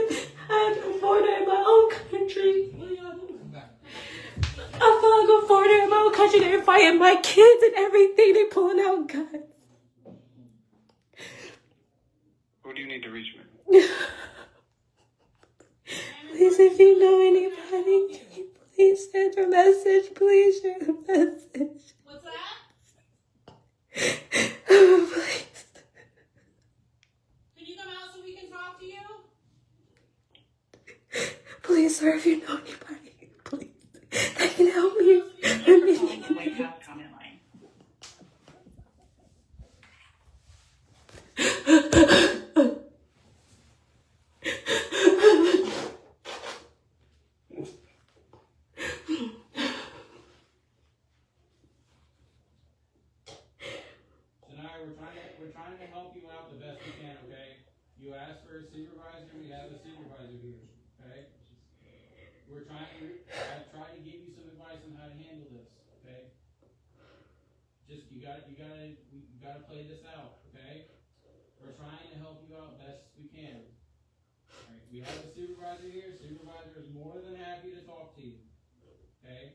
Speaker 9: I had a foreigner in my own country. I feel like a foreigner in my own country. They're fighting my kids and everything. They're pulling out guns.
Speaker 10: Who do you need to reach me?
Speaker 9: Please, if you know anybody, can you please send a message? Please share a message.
Speaker 5: What's that?
Speaker 9: Please.
Speaker 5: Can you come out so we can talk to you?
Speaker 9: Please, sir, if you know anybody, please. That can help me.
Speaker 8: White House comment line.
Speaker 2: We're trying to help you out the best we can, okay? You asked for a supervisor, we have a supervisor here, okay? I tried to give you some advice on how to handle this, okay? Just you gotta play this out, okay? We're trying to help you out best we can. Alright, we have a supervisor here. Supervisor is more than happy to talk to you. Okay?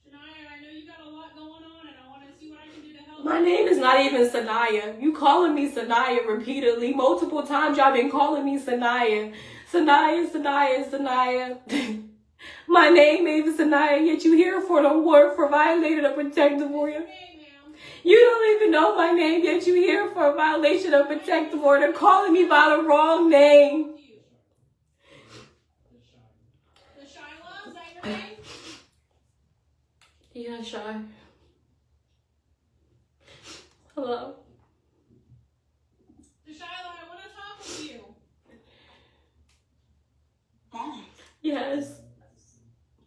Speaker 5: Shania, I know you got a lot going on and I want to see what I can do to help.
Speaker 9: My name is not even Sanaya. You calling me Sanaya repeatedly. Multiple times y'all been calling me Sanaya. Sanaya. My name is Sanaya, yet you here for the war for violating a protective order. You don't even know my name, yet you here for a violation of protective order, calling me by the wrong name.
Speaker 5: Lashila, is that your name?
Speaker 9: Yeah, Shy. Hello.
Speaker 5: Lashila, I want to talk with you.
Speaker 8: Mom,
Speaker 9: Yes.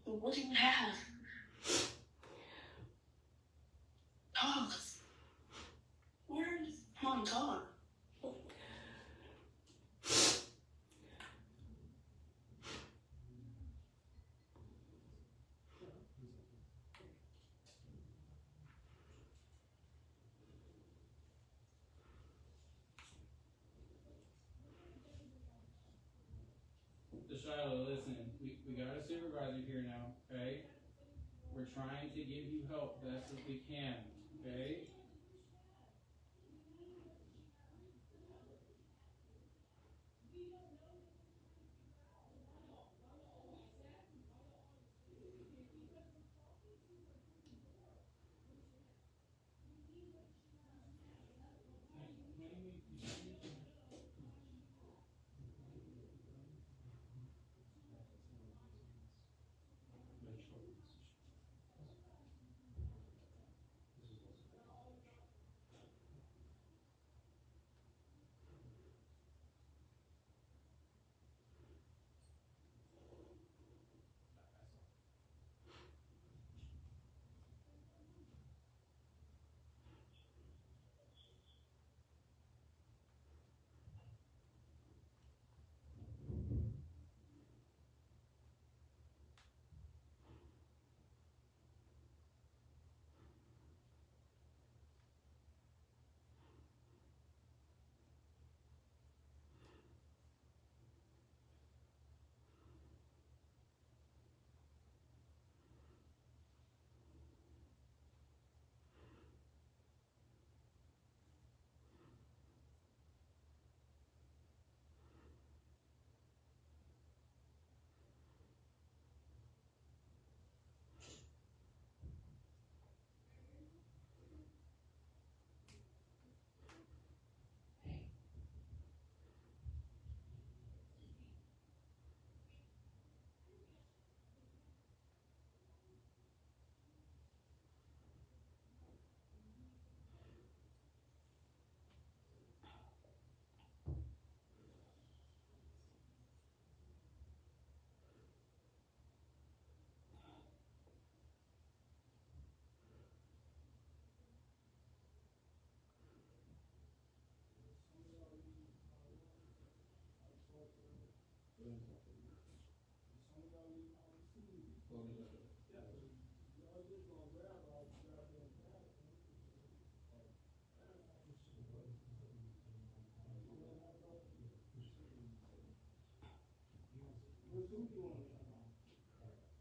Speaker 8: what do you have? Talk. Where's Mom, talk?
Speaker 2: Shiloh, listen, we got a supervisor here now, okay? We're trying to give you help best as we can, okay?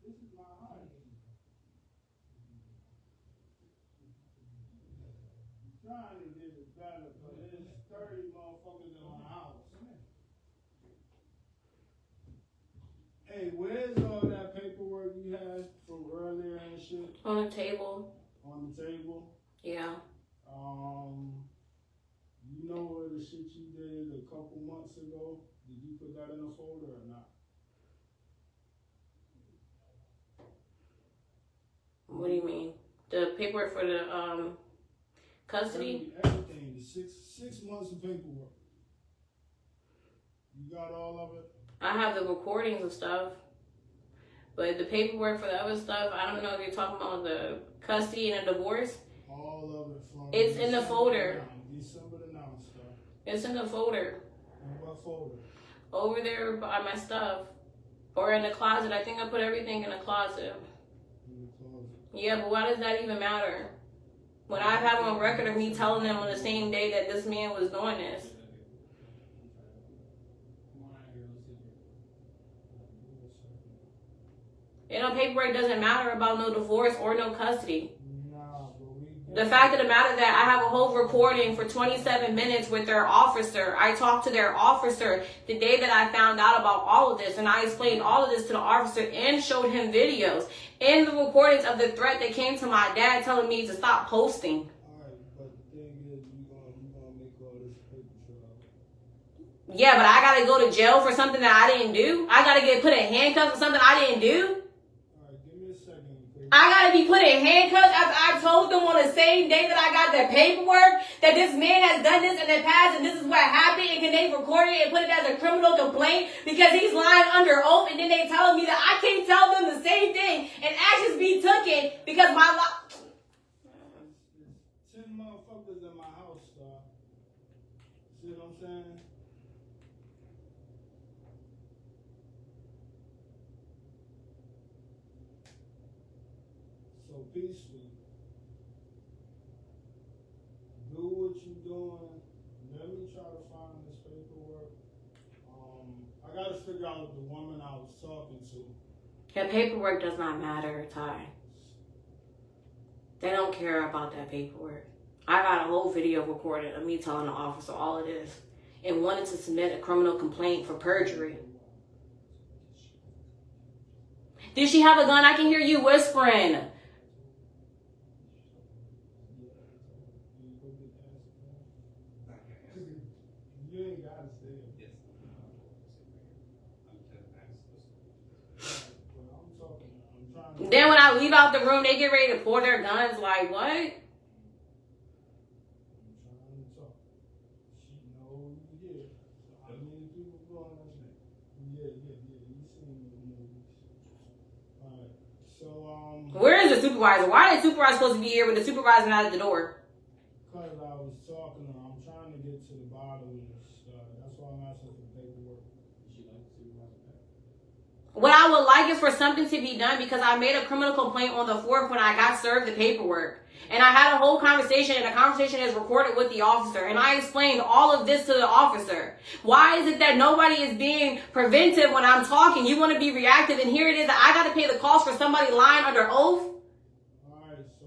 Speaker 7: This is my house. I'm trying to get it better, but there's 30 motherfuckers in my house. Hey, where's all that paperwork you had from earlier and shit
Speaker 9: On the table.
Speaker 7: on the table?
Speaker 9: Yeah.
Speaker 7: You know the shit you did a couple months ago? Did you put that in a folder or not?
Speaker 9: What do you mean? The paperwork for the custody?
Speaker 7: Everything. The six months of paperwork. You got all of it?
Speaker 9: I have the recordings of stuff. But the paperwork for the other stuff, I don't know if you're talking about the custody and the divorce.
Speaker 7: All of it from
Speaker 9: It's in the folder.
Speaker 7: December the 9th stuff.
Speaker 9: It's in the folder.
Speaker 7: In what folder?
Speaker 9: Over there by my stuff. Or in the closet. I think I put everything in the closet.
Speaker 7: In the closet.
Speaker 9: Yeah, but why does that even matter? When I have on record of me telling them on the same day that this man was doing this. You know, paperwork doesn't matter about no divorce or no custody. The fact of the matter that I have a whole recording for 27 minutes with their officer. I talked to their officer the day that I found out about all of this, and I explained all of this to the officer and showed him videos and the recordings of the threat that came to my dad telling me to stop posting.
Speaker 7: Alright, but the thing is, you gonna make all this paper trail.
Speaker 9: Yeah, but I gotta go to jail for something that I didn't do? I gotta get put in handcuffs for something I didn't do? I gotta be put in handcuffs after I told them on the same day that I got the paperwork that this man has done this in the past and this is what happened, and can they record it and put it as a criminal complaint because he's lying under oath, and then they telling me that I can't tell them the same thing and actions be taken because my
Speaker 7: It's 10 motherfuckers in my house, dog. See what I'm saying? So peacefully. Do what you doing. Let me try to find this paperwork. I gotta figure out the woman I was talking to.
Speaker 9: Yeah, paperwork does not matter, Ty. They don't care about that paperwork. I got a whole video recorded of me telling the officer all of this and wanted to submit a criminal complaint for perjury. Did she have a gun? I can hear you whispering.
Speaker 7: You ain't gotta say it.
Speaker 9: Then when I leave out the room, they get ready to pull their guns. Like, what?
Speaker 7: I'm trying to talk. She knows, yeah. How many people going on there? Yeah. You seen the movies. Alright. So,
Speaker 9: Where is the supervisor? Why is the supervisor supposed to be here with the supervisor not at the door?
Speaker 7: because I was talking to her, I'm trying to get to the bottom of this stuff. That's why I'm asking for paperwork.
Speaker 9: What I would like is for something to be done because I made a criminal complaint on the 4th when I got served the paperwork. And I had a whole conversation, and the conversation is recorded with the officer. And I explained all of this to the officer. Why is it that nobody is being preventive when I'm talking? You want to be reactive, and here it is that I got to pay the cost for somebody lying under oath?
Speaker 7: Alright, so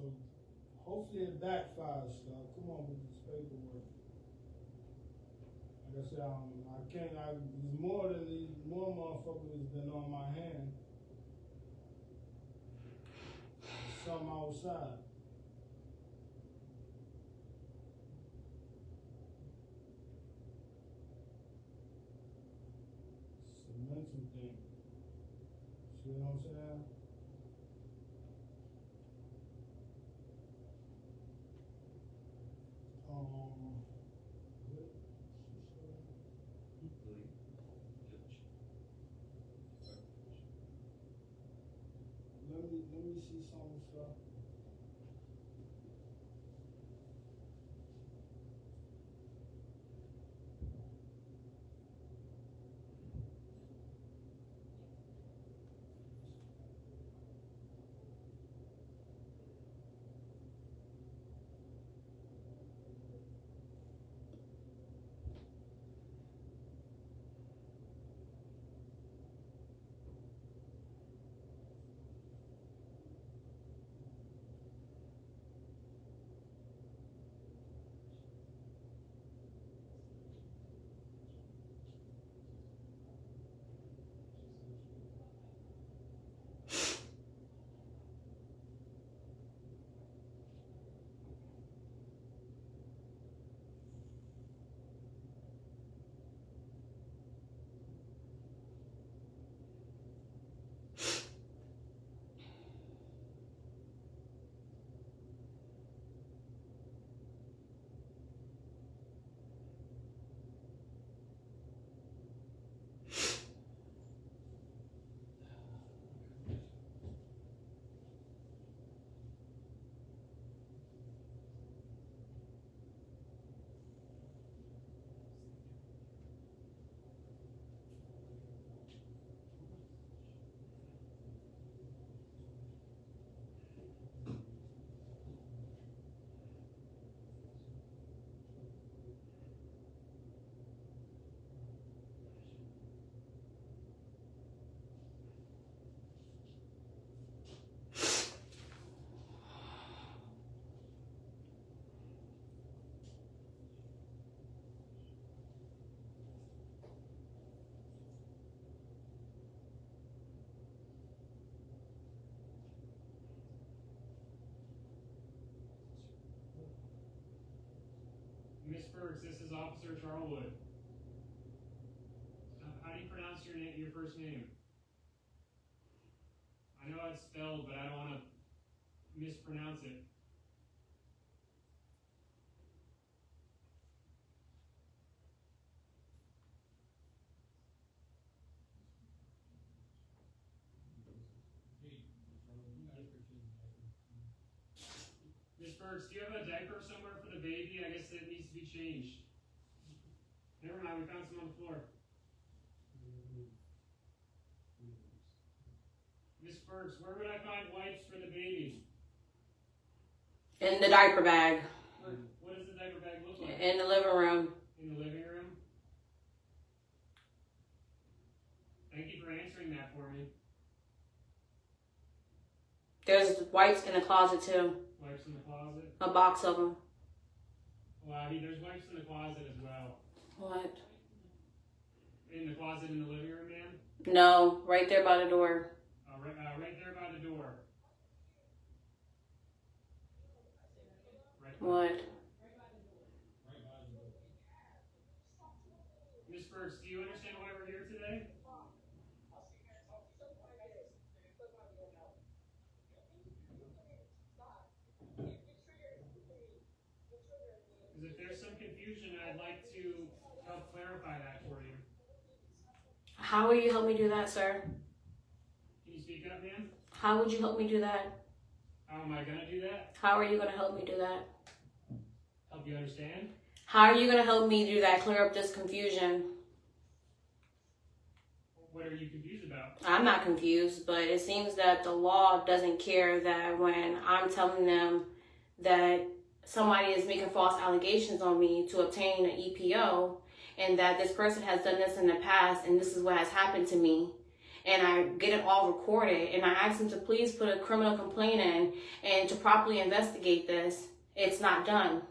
Speaker 7: hopefully it backfires, stuff. Come on with this paperwork. Like I said, there's more motherfuckers than on my hand. There's some outside. It's a mental thing. See what I'm saying? Let me see some stuff.
Speaker 10: Miss Burks, this is Officer Charlwood. How do you pronounce your first name? I know it's spelled, but I don't want to mispronounce it. Miss Burks, do you have a diaper somewhere for the baby? I guess that needs to be changed. Never mind, we found some on the floor. Miss Burks, where would I find wipes for the baby?
Speaker 1: In the diaper bag.
Speaker 10: What does the diaper bag look like?
Speaker 1: In the living room.
Speaker 10: In the living room? Thank you for answering that for me.
Speaker 1: There's wipes in the closet too.
Speaker 10: Wipes in the closet?
Speaker 1: A box of them.
Speaker 10: Well, I mean, there's wipes in the closet as well.
Speaker 1: What?
Speaker 10: In the closet in the living room, ma'am?
Speaker 1: No, right there by the door.
Speaker 10: Right there by the door. Right.
Speaker 1: What?
Speaker 10: Miss Burks, do you understand why we're here today? Because if there's some confusion, I'd like to help clarify that for you.
Speaker 1: How will you help me do that, sir?
Speaker 10: Can you speak up, ma'am?
Speaker 1: How would you help me do that?
Speaker 10: How am I going to do that?
Speaker 1: How are you going to help me do that?
Speaker 10: Help you understand?
Speaker 1: How are you going to help me do that, clear up this confusion?
Speaker 10: What are you confused about?
Speaker 1: I'm not confused, but it seems that the law doesn't care that when I'm telling them that somebody is making false allegations on me to obtain an EPO, and that this person has done this in the past, and this is what has happened to me, and I get it all recorded, and I ask them to please put a criminal complaint in and to properly investigate this. It's not done.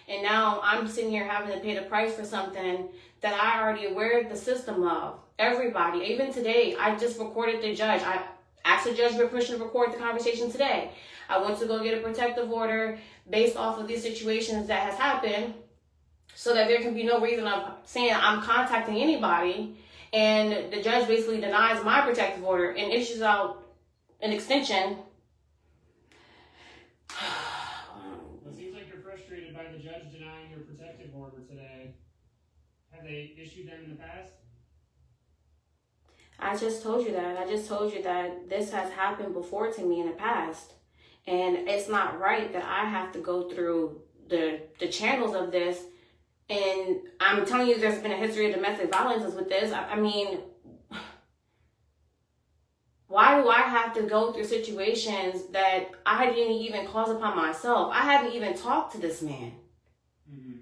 Speaker 1: And now I'm sitting here having to pay the price for something that I already aware of the system of. Everybody, even today, I just recorded the judge. I asked the judge for permission to record the conversation today. I went to go get a protective order based off of these situations that has happened, so that there can be no reason of saying I'm contacting anybody, and the judge basically denies my protective order and issues out an extension.
Speaker 10: Well, it seems like you're frustrated by the judge denying your protective order today. Have they issued them in the past?
Speaker 1: I just told you that. I just told you that this has happened before to me in the past. And it's not right that I have to go through the channels of this. And I'm telling you, there's been a history of domestic violence with this. I mean, why do I have to go through situations that I didn't even cause upon myself? I haven't even talked to this man.
Speaker 10: Mm-hmm.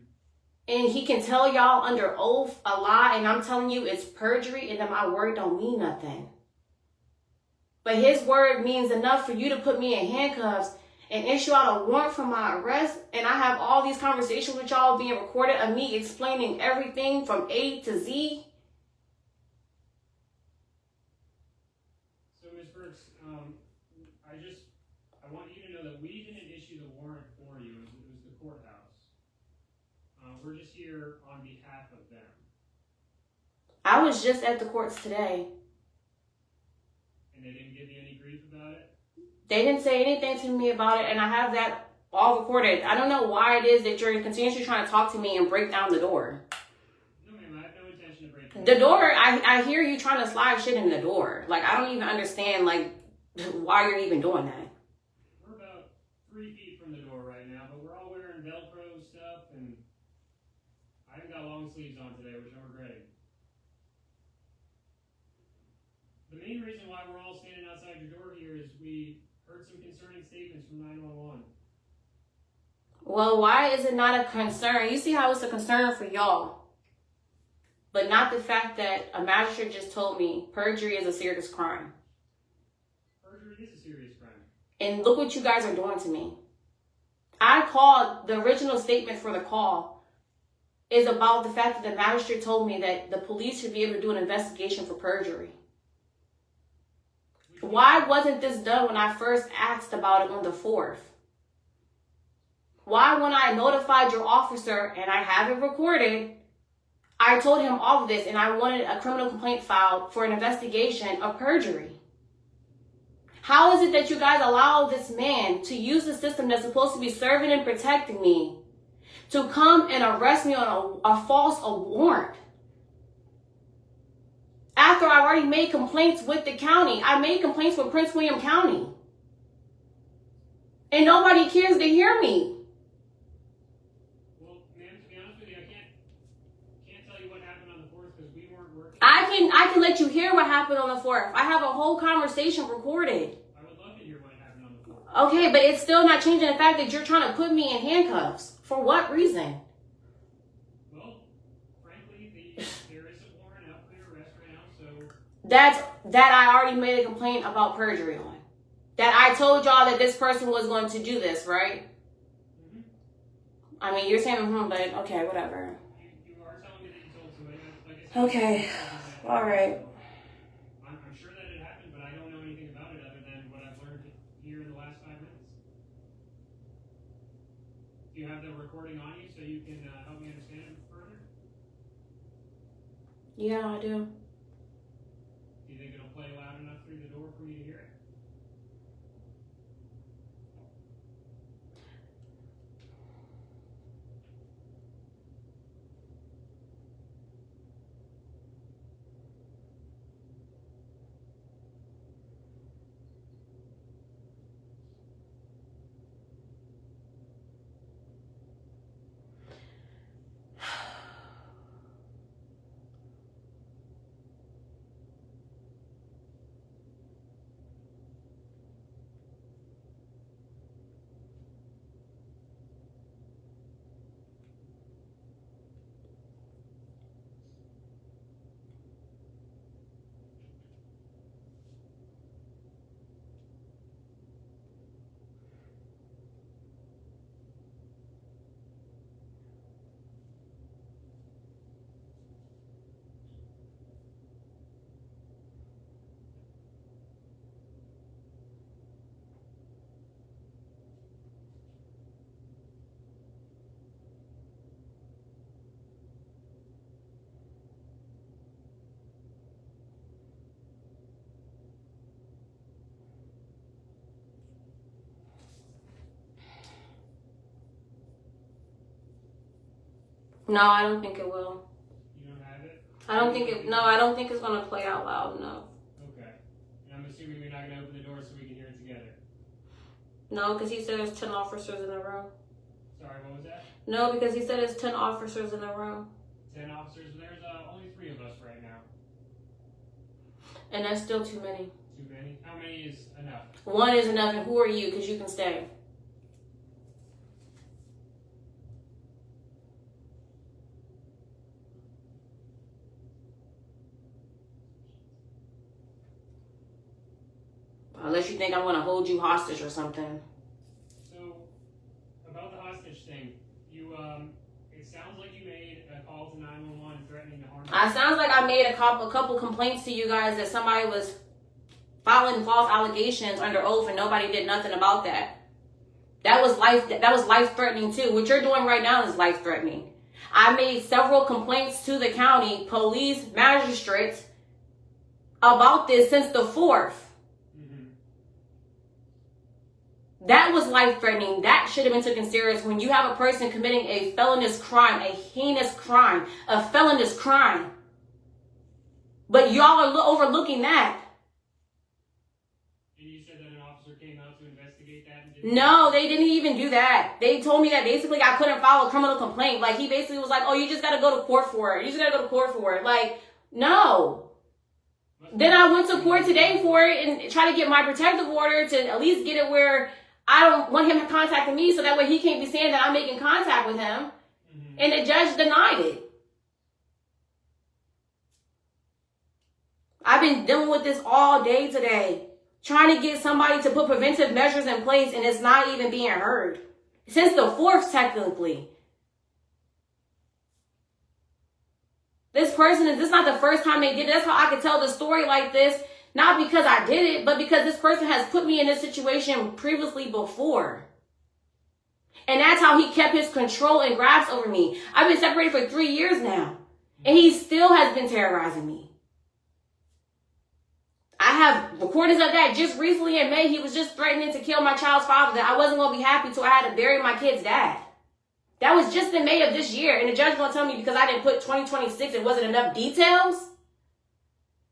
Speaker 1: And he can tell y'all under oath a lie, and I'm telling you it's perjury, and then my word don't mean nothing. But his word means enough for you to put me in handcuffs and issue out a warrant for my arrest, and I have all these conversations with y'all being recorded of me explaining everything from A to Z.
Speaker 10: So, Ms. Burks, I want you to know that we didn't issue the warrant for you. It was the courthouse. We're just here on behalf of them.
Speaker 1: I was just at the courts today.
Speaker 10: And they didn't give you any grief about it?
Speaker 1: They didn't say anything to me about it, and I have that all recorded. I don't know why it is that you're continuously trying to talk to me and break down the door.
Speaker 10: No, ma'am, I have no intention of breaking
Speaker 1: The door, I hear you trying to slide shit in the door. Like, I don't even understand, like, why you're even doing that.
Speaker 10: We're about 3 feet from the door right now, but we're all wearing Velcro stuff, and I haven't got long sleeves on today, which I'm regretting. The main reason why we're all standing outside your door here is we heard some concerning statements from 911.
Speaker 1: Well, why is it not a concern? You see how it's a concern for y'all, but not the fact that a magistrate just told me perjury is a serious crime.
Speaker 10: Perjury is a serious crime.
Speaker 1: And look what you guys are doing to me. I called, the original statement for the call is about the fact that the magistrate told me that the police should be able to do an investigation for perjury. Why wasn't this done when I first asked about it on the 4th? why when I notified your officer, and I have it recorded, I told him all of this, and I wanted a criminal complaint filed for an investigation of perjury. How is it that you guys allow this man to use the system that's supposed to be serving and protecting me to come and arrest me on a false warrant? After I already made complaints with the county. I made complaints with Prince William County. And nobody cares to hear me.
Speaker 10: Well, ma'am, to be honest with you, I can't tell you what happened on the 4th because we weren't working.
Speaker 1: I can let you hear what happened on the 4th. I have a whole conversation recorded.
Speaker 10: I would love to hear what happened on the 4th.
Speaker 1: Okay, but it's still not changing the fact that you're trying to put me in handcuffs. For what reason?
Speaker 10: Well, frankly, there is a warrant out for your arrest right now, so...
Speaker 1: That I already made a complaint about perjury on. That I told y'all that this person was going to do this, right?
Speaker 10: Mm-hmm.
Speaker 1: I mean, you're saying, but okay, whatever.
Speaker 10: You are telling me that you told somebody. Like I said,
Speaker 1: Okay, all right.
Speaker 10: I'm sure that it happened, but I don't know anything about it other than what I've learned here in the last 5 minutes. Do you have the recording on you so you can help me understand it further?
Speaker 1: Yeah, I do.
Speaker 10: Do you think it'll play loud enough through the door for me to hear it?
Speaker 1: No, I don't think it will.
Speaker 10: You don't have it?
Speaker 1: I don't think it's going to play out loud, no.
Speaker 10: Okay. And I'm assuming you're not going to open the door so we can hear it together.
Speaker 1: No, because he said there's 10 officers in the room.
Speaker 10: Sorry, what was that?
Speaker 1: No, because he said there's 10 officers in the room.
Speaker 10: 10 officers. There's only 3 of us right now.
Speaker 1: And that's still too many.
Speaker 10: Too many? How many is enough?
Speaker 1: 1 is enough, and who are you? Because you can stay. Unless you think I'm going to hold you hostage or something.
Speaker 10: So, about the hostage thing, it sounds like you made a call to 911 threatening to harm you.
Speaker 1: It sounds like I made a couple complaints to you guys that somebody was filing false allegations under oath and nobody did nothing about that. That was life threatening too. What you're doing right now is life threatening. I made several complaints to the county, police, magistrates about this since the 4th. That was life-threatening. That should have been taken serious when you have a person committing a felonious crime, a heinous crime, a felonious crime. But y'all are overlooking that.
Speaker 10: And you said that an officer came out to investigate that? And
Speaker 1: No, they didn't even do that. They told me that basically I couldn't file a criminal complaint. Like, he basically was like, oh, you just got to go to court for it. You just got to go to court for it. Like, no. Then I went to court today for it and try to get my protective order to at least get it where I don't want him contacting me so that way he can't be saying that I'm making contact with him. Mm-hmm. And the judge denied it. I've been dealing with this all day today. Trying to get somebody to put preventive measures in place and it's not even being heard. Since the 4th, technically. This is not the first time they did it. That's how I could tell the story like this. Not because I did it, but because this person has put me in this situation previously before.
Speaker 9: And that's how he kept his control and grasp over me. I've been separated for 3 years now. And he still has been terrorizing me. I have recordings of that. Just recently in May, he was just threatening to kill my child's father, that I wasn't going to be happy till I had to bury my kid's dad. That was just in May of this year. And the judge going to tell me because I didn't put 2026, it wasn't enough details.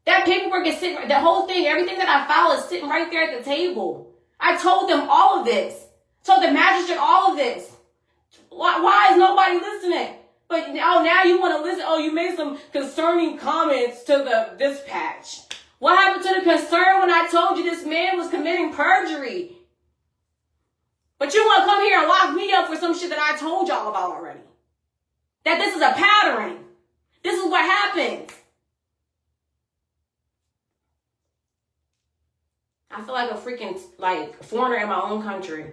Speaker 9: That paperwork is sitting, the whole thing, everything that I filed is sitting right there at the table. I told them all of this. Told the magistrate all of this. Why is nobody listening? But now you want to listen. Oh, you made some concerning comments to the dispatch. What happened to the concern when I told you this man was committing perjury? But you want to come here and lock me up for some shit that I told y'all about already. That this is a pattern. This is what happens. I feel like a freaking foreigner in my own country.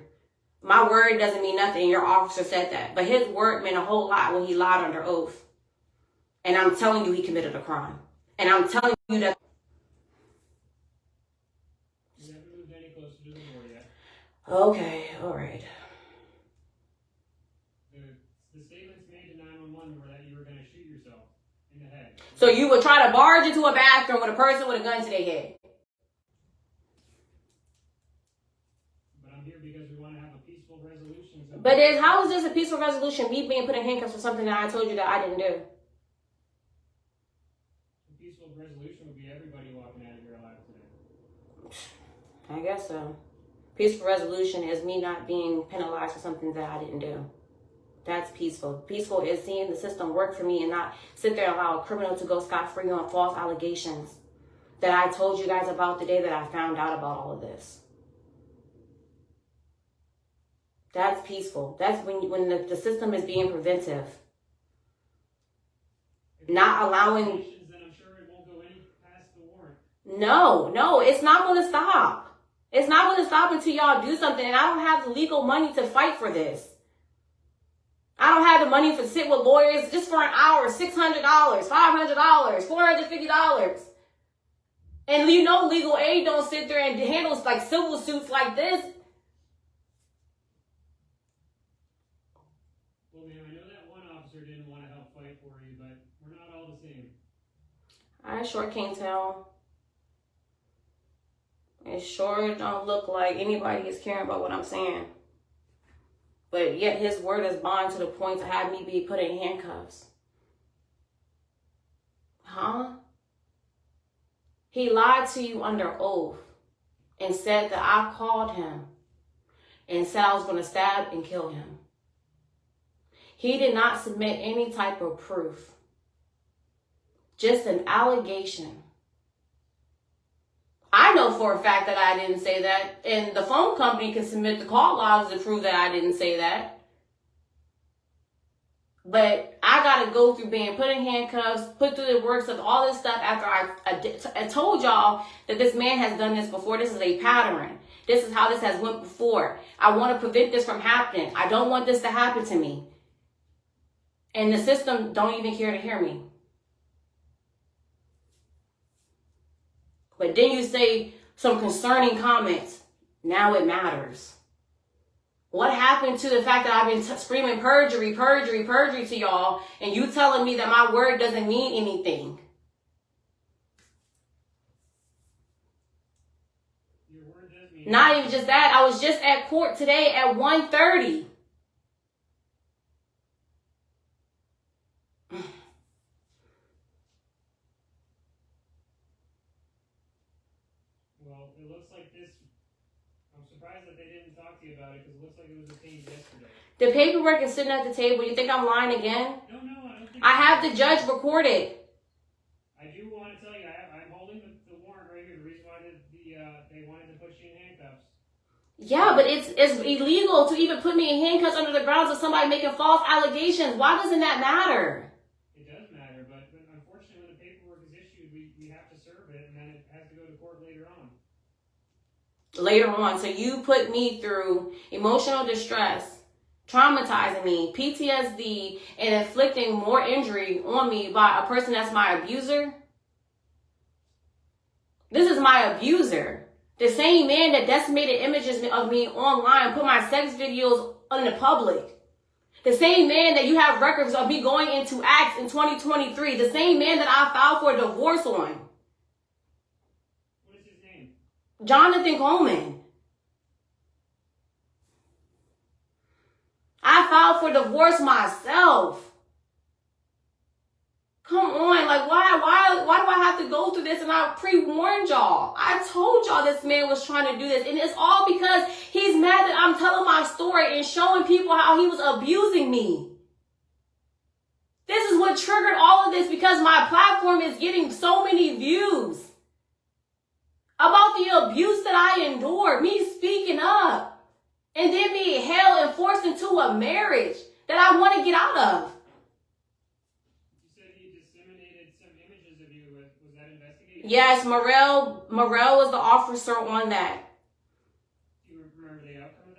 Speaker 9: My word doesn't mean nothing. Your officer said that. But his word meant a whole lot when he lied under oath. And I'm telling you he committed a crime. And I'm telling you that.
Speaker 10: You haven't moved any closer to the door yet.
Speaker 9: Okay, all right.
Speaker 10: The statements made to 911 were that you were going to shoot yourself in the head.
Speaker 9: So you would try to barge into a bathroom with a person with a gun to their head.
Speaker 10: But I'm here because we want to have a peaceful resolution.
Speaker 9: But how is this a peaceful resolution? Me being put in handcuffs for something that I told you that I didn't do.
Speaker 10: A peaceful resolution would be everybody walking out of here alive today.
Speaker 9: I guess so. Peaceful resolution is me not being penalized for something that I didn't do. That's peaceful. Peaceful is seeing the system work for me and not sit there and allow a criminal to go scot-free on false allegations that I told you guys about the day that I found out about all of this. That's peaceful. That's when the system is being preventive. Not allowing...
Speaker 10: Then I'm sure it won't go any past the warrant.
Speaker 9: No, it's not going to stop. It's not going to stop until y'all do something. And I don't have the legal money to fight for this. I don't have the money to sit with lawyers just for an hour, $600, $500, $450. And you know legal aid don't sit there and handle like civil suits like this.
Speaker 10: Well, ma'am, I know that one officer didn't want to help fight for you, but we're not all the same.
Speaker 9: I sure can't tell. It sure don't look like anybody is caring about what I'm saying. But yet his word is bond to the point to have me be put in handcuffs. Huh? He lied to you under oath and said that I called him and said I was going to stab and kill him. He did not submit any type of proof. Just an allegation. I know for a fact that I didn't say that, and the phone company can submit the call logs to prove that I didn't say that. But I got to go through being put in handcuffs, put through the works of all this stuff after I told y'all that this man has done this before. This is a pattern. This is how this has went before. I want to prevent this from happening. I don't want this to happen to me. And the system don't even care to hear me. But then you say some concerning comments. Now it matters. What happened to the fact that I've been screaming perjury, perjury, perjury to y'all, and you telling me that my word doesn't mean anything?
Speaker 10: Your word does mean
Speaker 9: Not even just that. I was just at court today at 1:30.
Speaker 10: Well, it looks like this. I'm surprised that they didn't talk to you about it because it looks like it was obtained yesterday.
Speaker 9: The paperwork is sitting at the table. You think I'm lying again?
Speaker 10: No, I don't think.
Speaker 9: I have the judge recorded.
Speaker 10: I do want to tell you, I'm holding the warrant right here. The reason why they wanted to put you in handcuffs.
Speaker 9: Yeah, but it's illegal to even put me in handcuffs under the grounds of somebody making false allegations. Why doesn't that matter?
Speaker 10: It does matter, but unfortunately, when the paperwork is issued, we have to serve it, and then it has to go to court later on.
Speaker 9: Later on. So you put me through emotional distress, traumatizing me, PTSD, and inflicting more injury on me by a person that's my abuser. This is my abuser. The same man that decimated images of me online, put my sex videos on the public. The same man that you have records of me going into acts in 2023. The same man that I filed for divorce on.
Speaker 10: What is his name?
Speaker 9: Jonathan Coleman. I filed for divorce myself. Come on, like why do I have to go through this? And I pre-warned y'all. I told y'all this man was trying to do this. And it's all because he's mad that I'm telling my story and showing people how he was abusing me. This is what triggered all of this, because my platform is getting so many views about the abuse that I endured, me speaking up, and then being held and forced into a marriage that I want to get out of. Yes, Morel was the officer on that.
Speaker 10: Do you remember the outcome of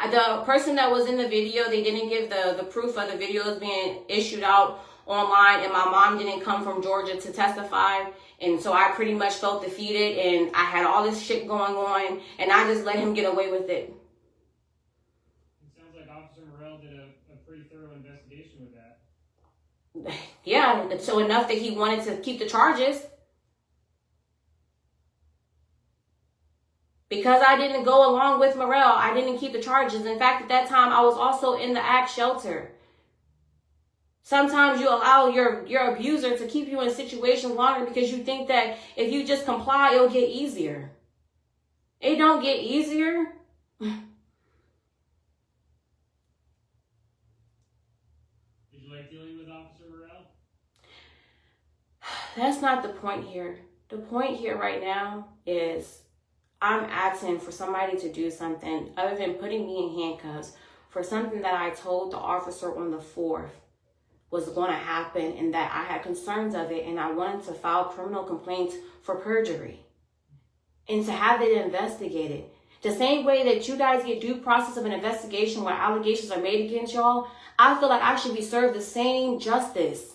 Speaker 10: that?
Speaker 9: The person that was in the video, they didn't give the proof of the videos being issued out online, and my mom didn't come from Georgia to testify, and so I pretty much felt defeated, and I had all this shit going on, and I just let him get away with it.
Speaker 10: It sounds like Officer Morel did a pretty thorough investigation with that.
Speaker 9: Yeah, so enough that he wanted to keep the charges. Because I didn't go along with Morel, I didn't keep the charges. In fact, at that time, I was also in the ACT shelter. Sometimes you allow your abuser to keep you in situations longer because you think that if you just comply, it'll get easier. It don't get easier.
Speaker 10: Did you like dealing with Officer Morel?
Speaker 9: That's not the point here. The point here right now is I'm asking for somebody to do something other than putting me in handcuffs for something that I told the officer on the 4th was going to happen, and that I had concerns of it, and I wanted to file criminal complaints for perjury and to have it investigated. The same way that you guys get due process of an investigation where allegations are made against y'all, I feel like I should be served the same justice.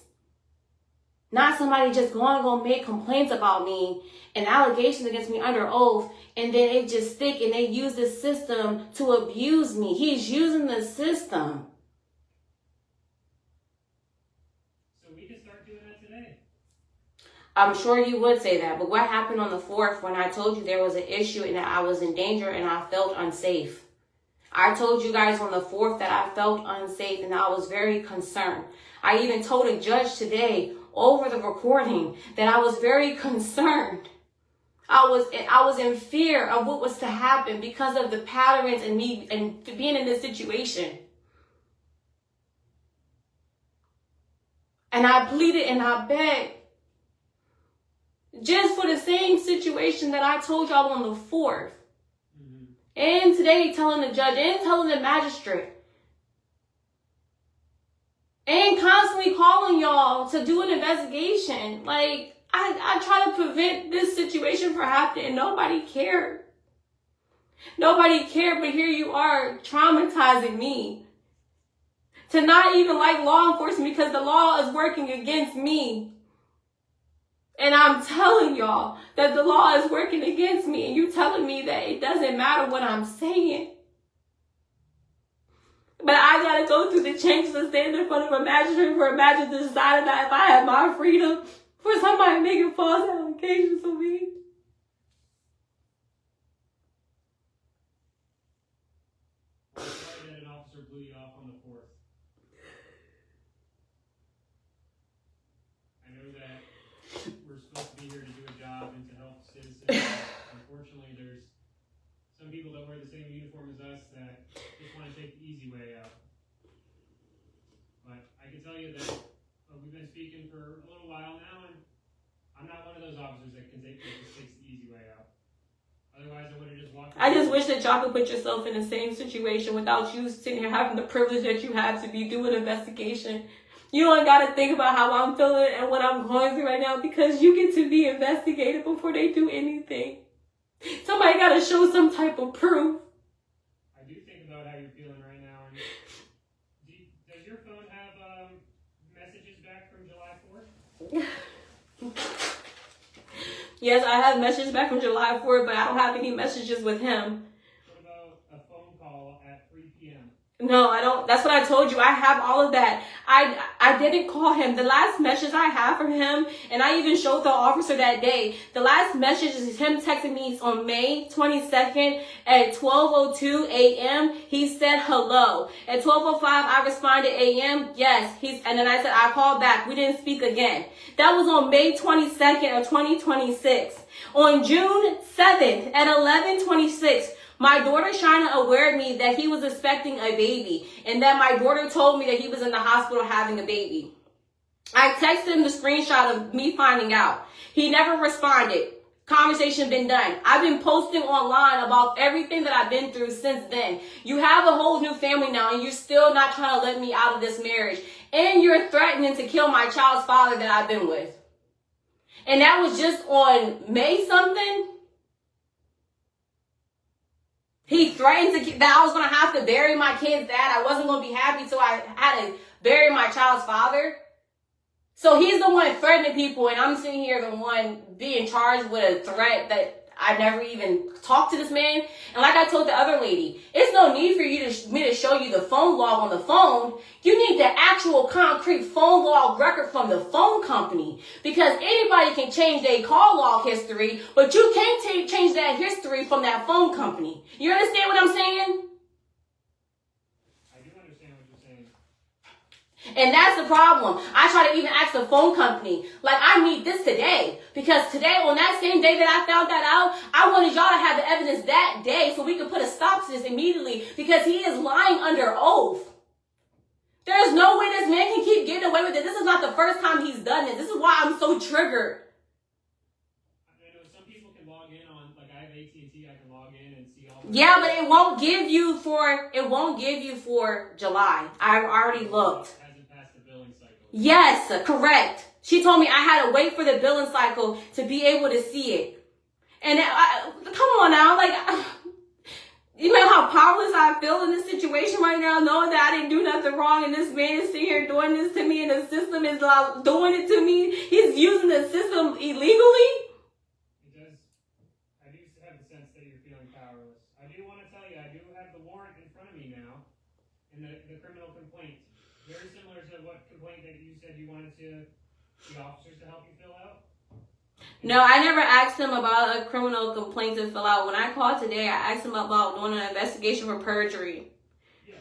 Speaker 9: Not somebody just going to make complaints about me and allegations against me under oath, and then it just stick and they use this system to abuse me. He's using the system.
Speaker 10: So we can start doing that today.
Speaker 9: I'm sure you would say that, but what happened on the 4th when I told you there was an issue and that I was in danger and I felt unsafe? I told you guys on the 4th that I felt unsafe and I was very concerned. I even told a judge today over the recording that I was very concerned. I was in fear of what was to happen because of the patterns and me and being in this situation. And I pleaded and I begged just for the same situation that I told y'all on the 4th. Mm-hmm. And today telling the judge and telling the magistrate. And constantly calling y'all to do an investigation. Like, I try to prevent this situation from happening and nobody cared. Nobody cared, but here you are traumatizing me. To not even like law enforcement because the law is working against me. And I'm telling y'all that the law is working against me, and you telling me that it doesn't matter what I'm saying. But I gotta go through the changes and stand in front of a magistrate for a magistrate to decide that if I have my freedom for somebody making false allegations of me.
Speaker 10: Sorry that an officer blew you off on the 4th. I know that we're supposed to be here to do a job and to help citizens. Unfortunately, there's some people that wear the same uniform as us that just want to take the easy way out. But I can tell you that we've been speaking for a little while now, and I'm not one of those officers that just takes the easy way out. Otherwise, I would have just walked away.
Speaker 9: I just wish that y'all could put yourself in the same situation without you sitting here having the privilege that you have to be doing an investigation. You don't got to think about how I'm feeling and what I'm going through right now because you get to be investigated before they do anything. Somebody got to show some type of proof.
Speaker 10: I do think about how you're feeling right now. And does your phone have messages back from July 4th?
Speaker 9: Yes, I have messages back from July 4th, but I don't have any messages with him.
Speaker 10: What about a phone call at 3 p.m.?
Speaker 9: No, I don't. That's what I told you. I have all of that. I didn't call him. The last message I have from him, and I even showed the officer that day, the last message is him texting me on May 22nd at 12:02 a.m. He said hello. At 12:05, I responded a.m. Yes. And then I said, I called back. We didn't speak again. That was on May 22nd of 2026. On June 7th at 11:26, my daughter Shina awared me that he was expecting a baby and that my daughter told me that he was in the hospital having a baby. I texted him the screenshot of me finding out. He never responded. Conversation been done. I've been posting online about everything that I've been through since then. You have a whole new family now and you're still not trying to let me out of this marriage. And you're threatening to kill my child's father that I've been with. And that was just on May something. He threatened that I was going to have to bury my kid's dad. I wasn't going to be happy till I had to bury my child's father. So he's the one threatening people, and I'm sitting here the one being charged with a threat that I never even talked to this man. And like I told the other lady, it's no need for me to show you the phone log on the phone. You need the actual concrete phone log record from the phone company, because anybody can change their call log history, but you can't change that history from that phone company. You understand what I'm saying?
Speaker 10: I do understand what you're saying.
Speaker 9: And that's the problem. I try to even ask the phone company, like, I need this today. Because today, on that same day that I found that out, I wanted y'all to have the evidence that day so we could put a stop to this immediately, because he is lying under oath. There's no way this man can keep getting away with it. This is not the first time he's done it. This is why I'm so triggered.
Speaker 10: I know some people can log in on, like, I have AT&T, I can log in and see all.
Speaker 9: Yeah, but it won't give you for July. I've already looked. Yes, correct. She told me I had to wait for the billing cycle to be able to see it. And come on now, like, you know how powerless I feel in this situation right now, knowing that I didn't do nothing wrong and this man is sitting here doing this to me and the system is doing it to me. He's using the system illegally.
Speaker 10: It does. I do have the sense that you're feeling powerless. I do want to tell you, I do have the warrant in front of me now, and the criminal complaint. Very similar to what complaint that you said you wanted the officers to help you fill out.
Speaker 9: No, I never asked him about a criminal complaint to fill out. When I called today, I asked him about doing an investigation for perjury.
Speaker 10: Yes.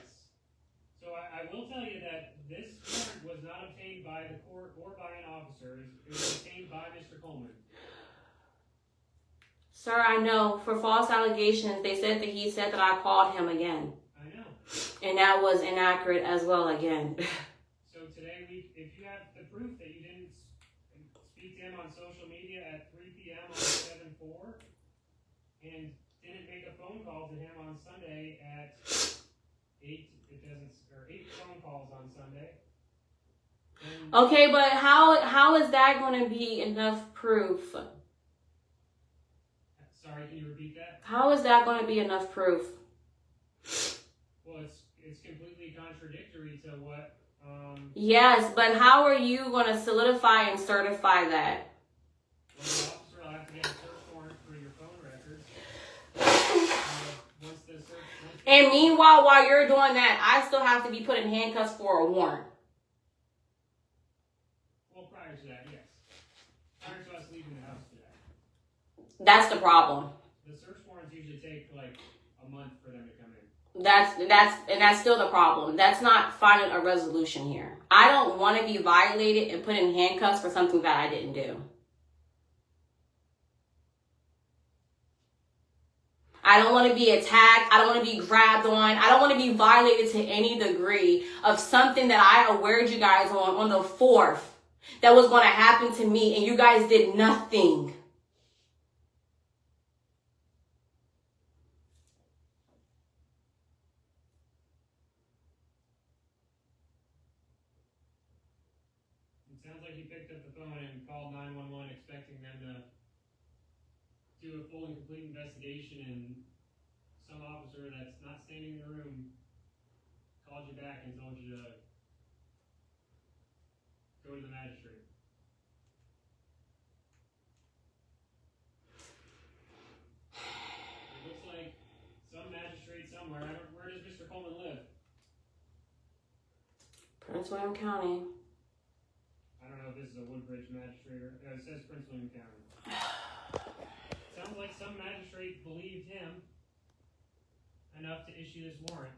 Speaker 10: So I will tell you that this warrant was not obtained by the court or by an officer. It was obtained by Mr. Coleman.
Speaker 9: Sir, I know. For false allegations, they said that he said that I called him again.
Speaker 10: I know.
Speaker 9: And that was inaccurate as well again.
Speaker 10: So today, if you have the proof that you didn't speak to him on social media at 3 p.m. on 7/4 and didn't make a phone call to him on Sunday at 8 phone calls on Sunday.
Speaker 9: Okay, but how is that going to be enough proof?
Speaker 10: Sorry, can you repeat that?
Speaker 9: How is that going to be enough proof?
Speaker 10: Well, it's completely contradictory to what.
Speaker 9: Yes, but how are you going to solidify and certify that?
Speaker 10: Well, the officer will have to get a search warrant for your phone records.
Speaker 9: And meanwhile, while you're doing that, I still have to be put in handcuffs for a warrant.
Speaker 10: Well, prior to that, yes. Prior to us leaving the house today.
Speaker 9: That's the problem.
Speaker 10: The search warrants usually take like a month for them to come in.
Speaker 9: That's still the problem. That's not finding a resolution here. I don't want to be violated and put in handcuffs for something that I didn't do. I don't want to be attacked. I don't want to be grabbed on. I don't want to be violated to any degree of something that I awared you guys on the 4th that was going to happen to me, and you guys did nothing.
Speaker 10: It sounds like you picked up the phone and called 911 expecting them to do a full and complete investigation, and some officer that's not standing in the room called you back and told you to go to the magistrate.
Speaker 9: Prince William County.
Speaker 10: I don't know if this is a Woodbridge magistrate or it says Prince William County. Sounds like some magistrate believed him enough to issue this warrant.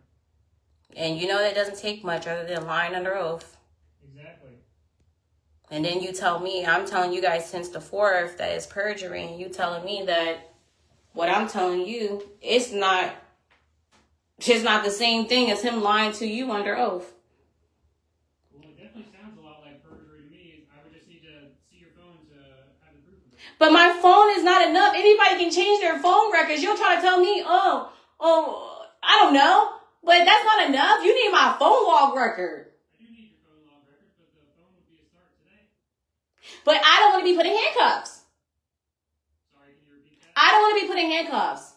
Speaker 9: And you know that doesn't take much other than lying under oath.
Speaker 10: Exactly.
Speaker 9: And then you tell me, I'm telling you guys since the 4th that it's perjury, and you telling me that what I'm telling you, it's not the same thing as him lying to you under oath.
Speaker 10: Well, it definitely sounds a lot like perjury to me. I would just need to see your phone to have the proof of it.
Speaker 9: But my phone is not enough. Anybody can change their phone records. You'll try to tell me, I don't know. But that's not enough. You need my phone log record.
Speaker 10: I do need your phone log record, but the phone would be a start today.
Speaker 9: But I don't want to be put in handcuffs.
Speaker 10: Sorry, can you repeat that?
Speaker 9: I don't want to be put in handcuffs.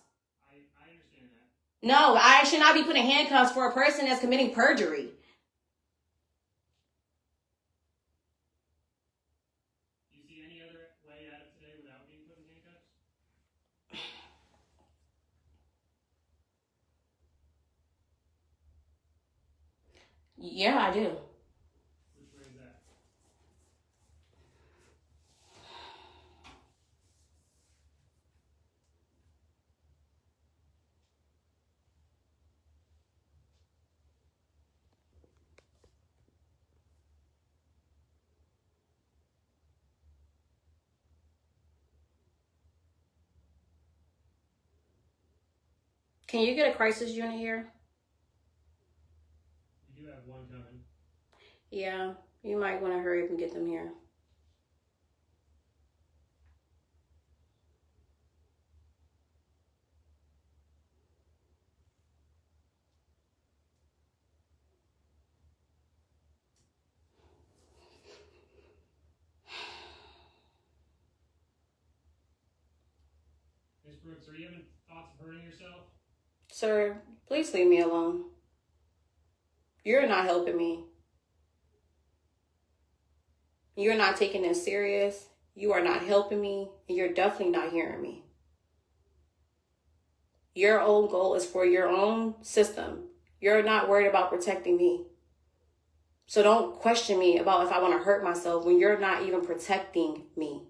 Speaker 10: I understand that.
Speaker 9: No, I should not be put in handcuffs for a person that's committing perjury.
Speaker 10: Do you see any other way out of today without being put in handcuffs?
Speaker 9: Yeah, I do.
Speaker 10: Which way is that?
Speaker 9: Can you get a crisis unit here?
Speaker 10: We do have one coming.
Speaker 9: Yeah, you might want to hurry up and get them here.
Speaker 10: Miss Brooks, are you having thoughts of hurting yourself?
Speaker 9: Sir, please leave me alone. You're not helping me. You're not taking this serious. You are not helping me. And you're definitely not hearing me. Your own goal is for your own system. You're not worried about protecting me. So don't question me about if I want to hurt myself when you're not even protecting me.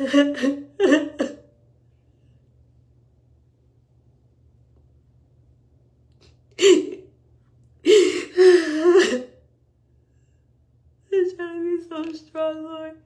Speaker 9: I'm trying to be so strong, Lord.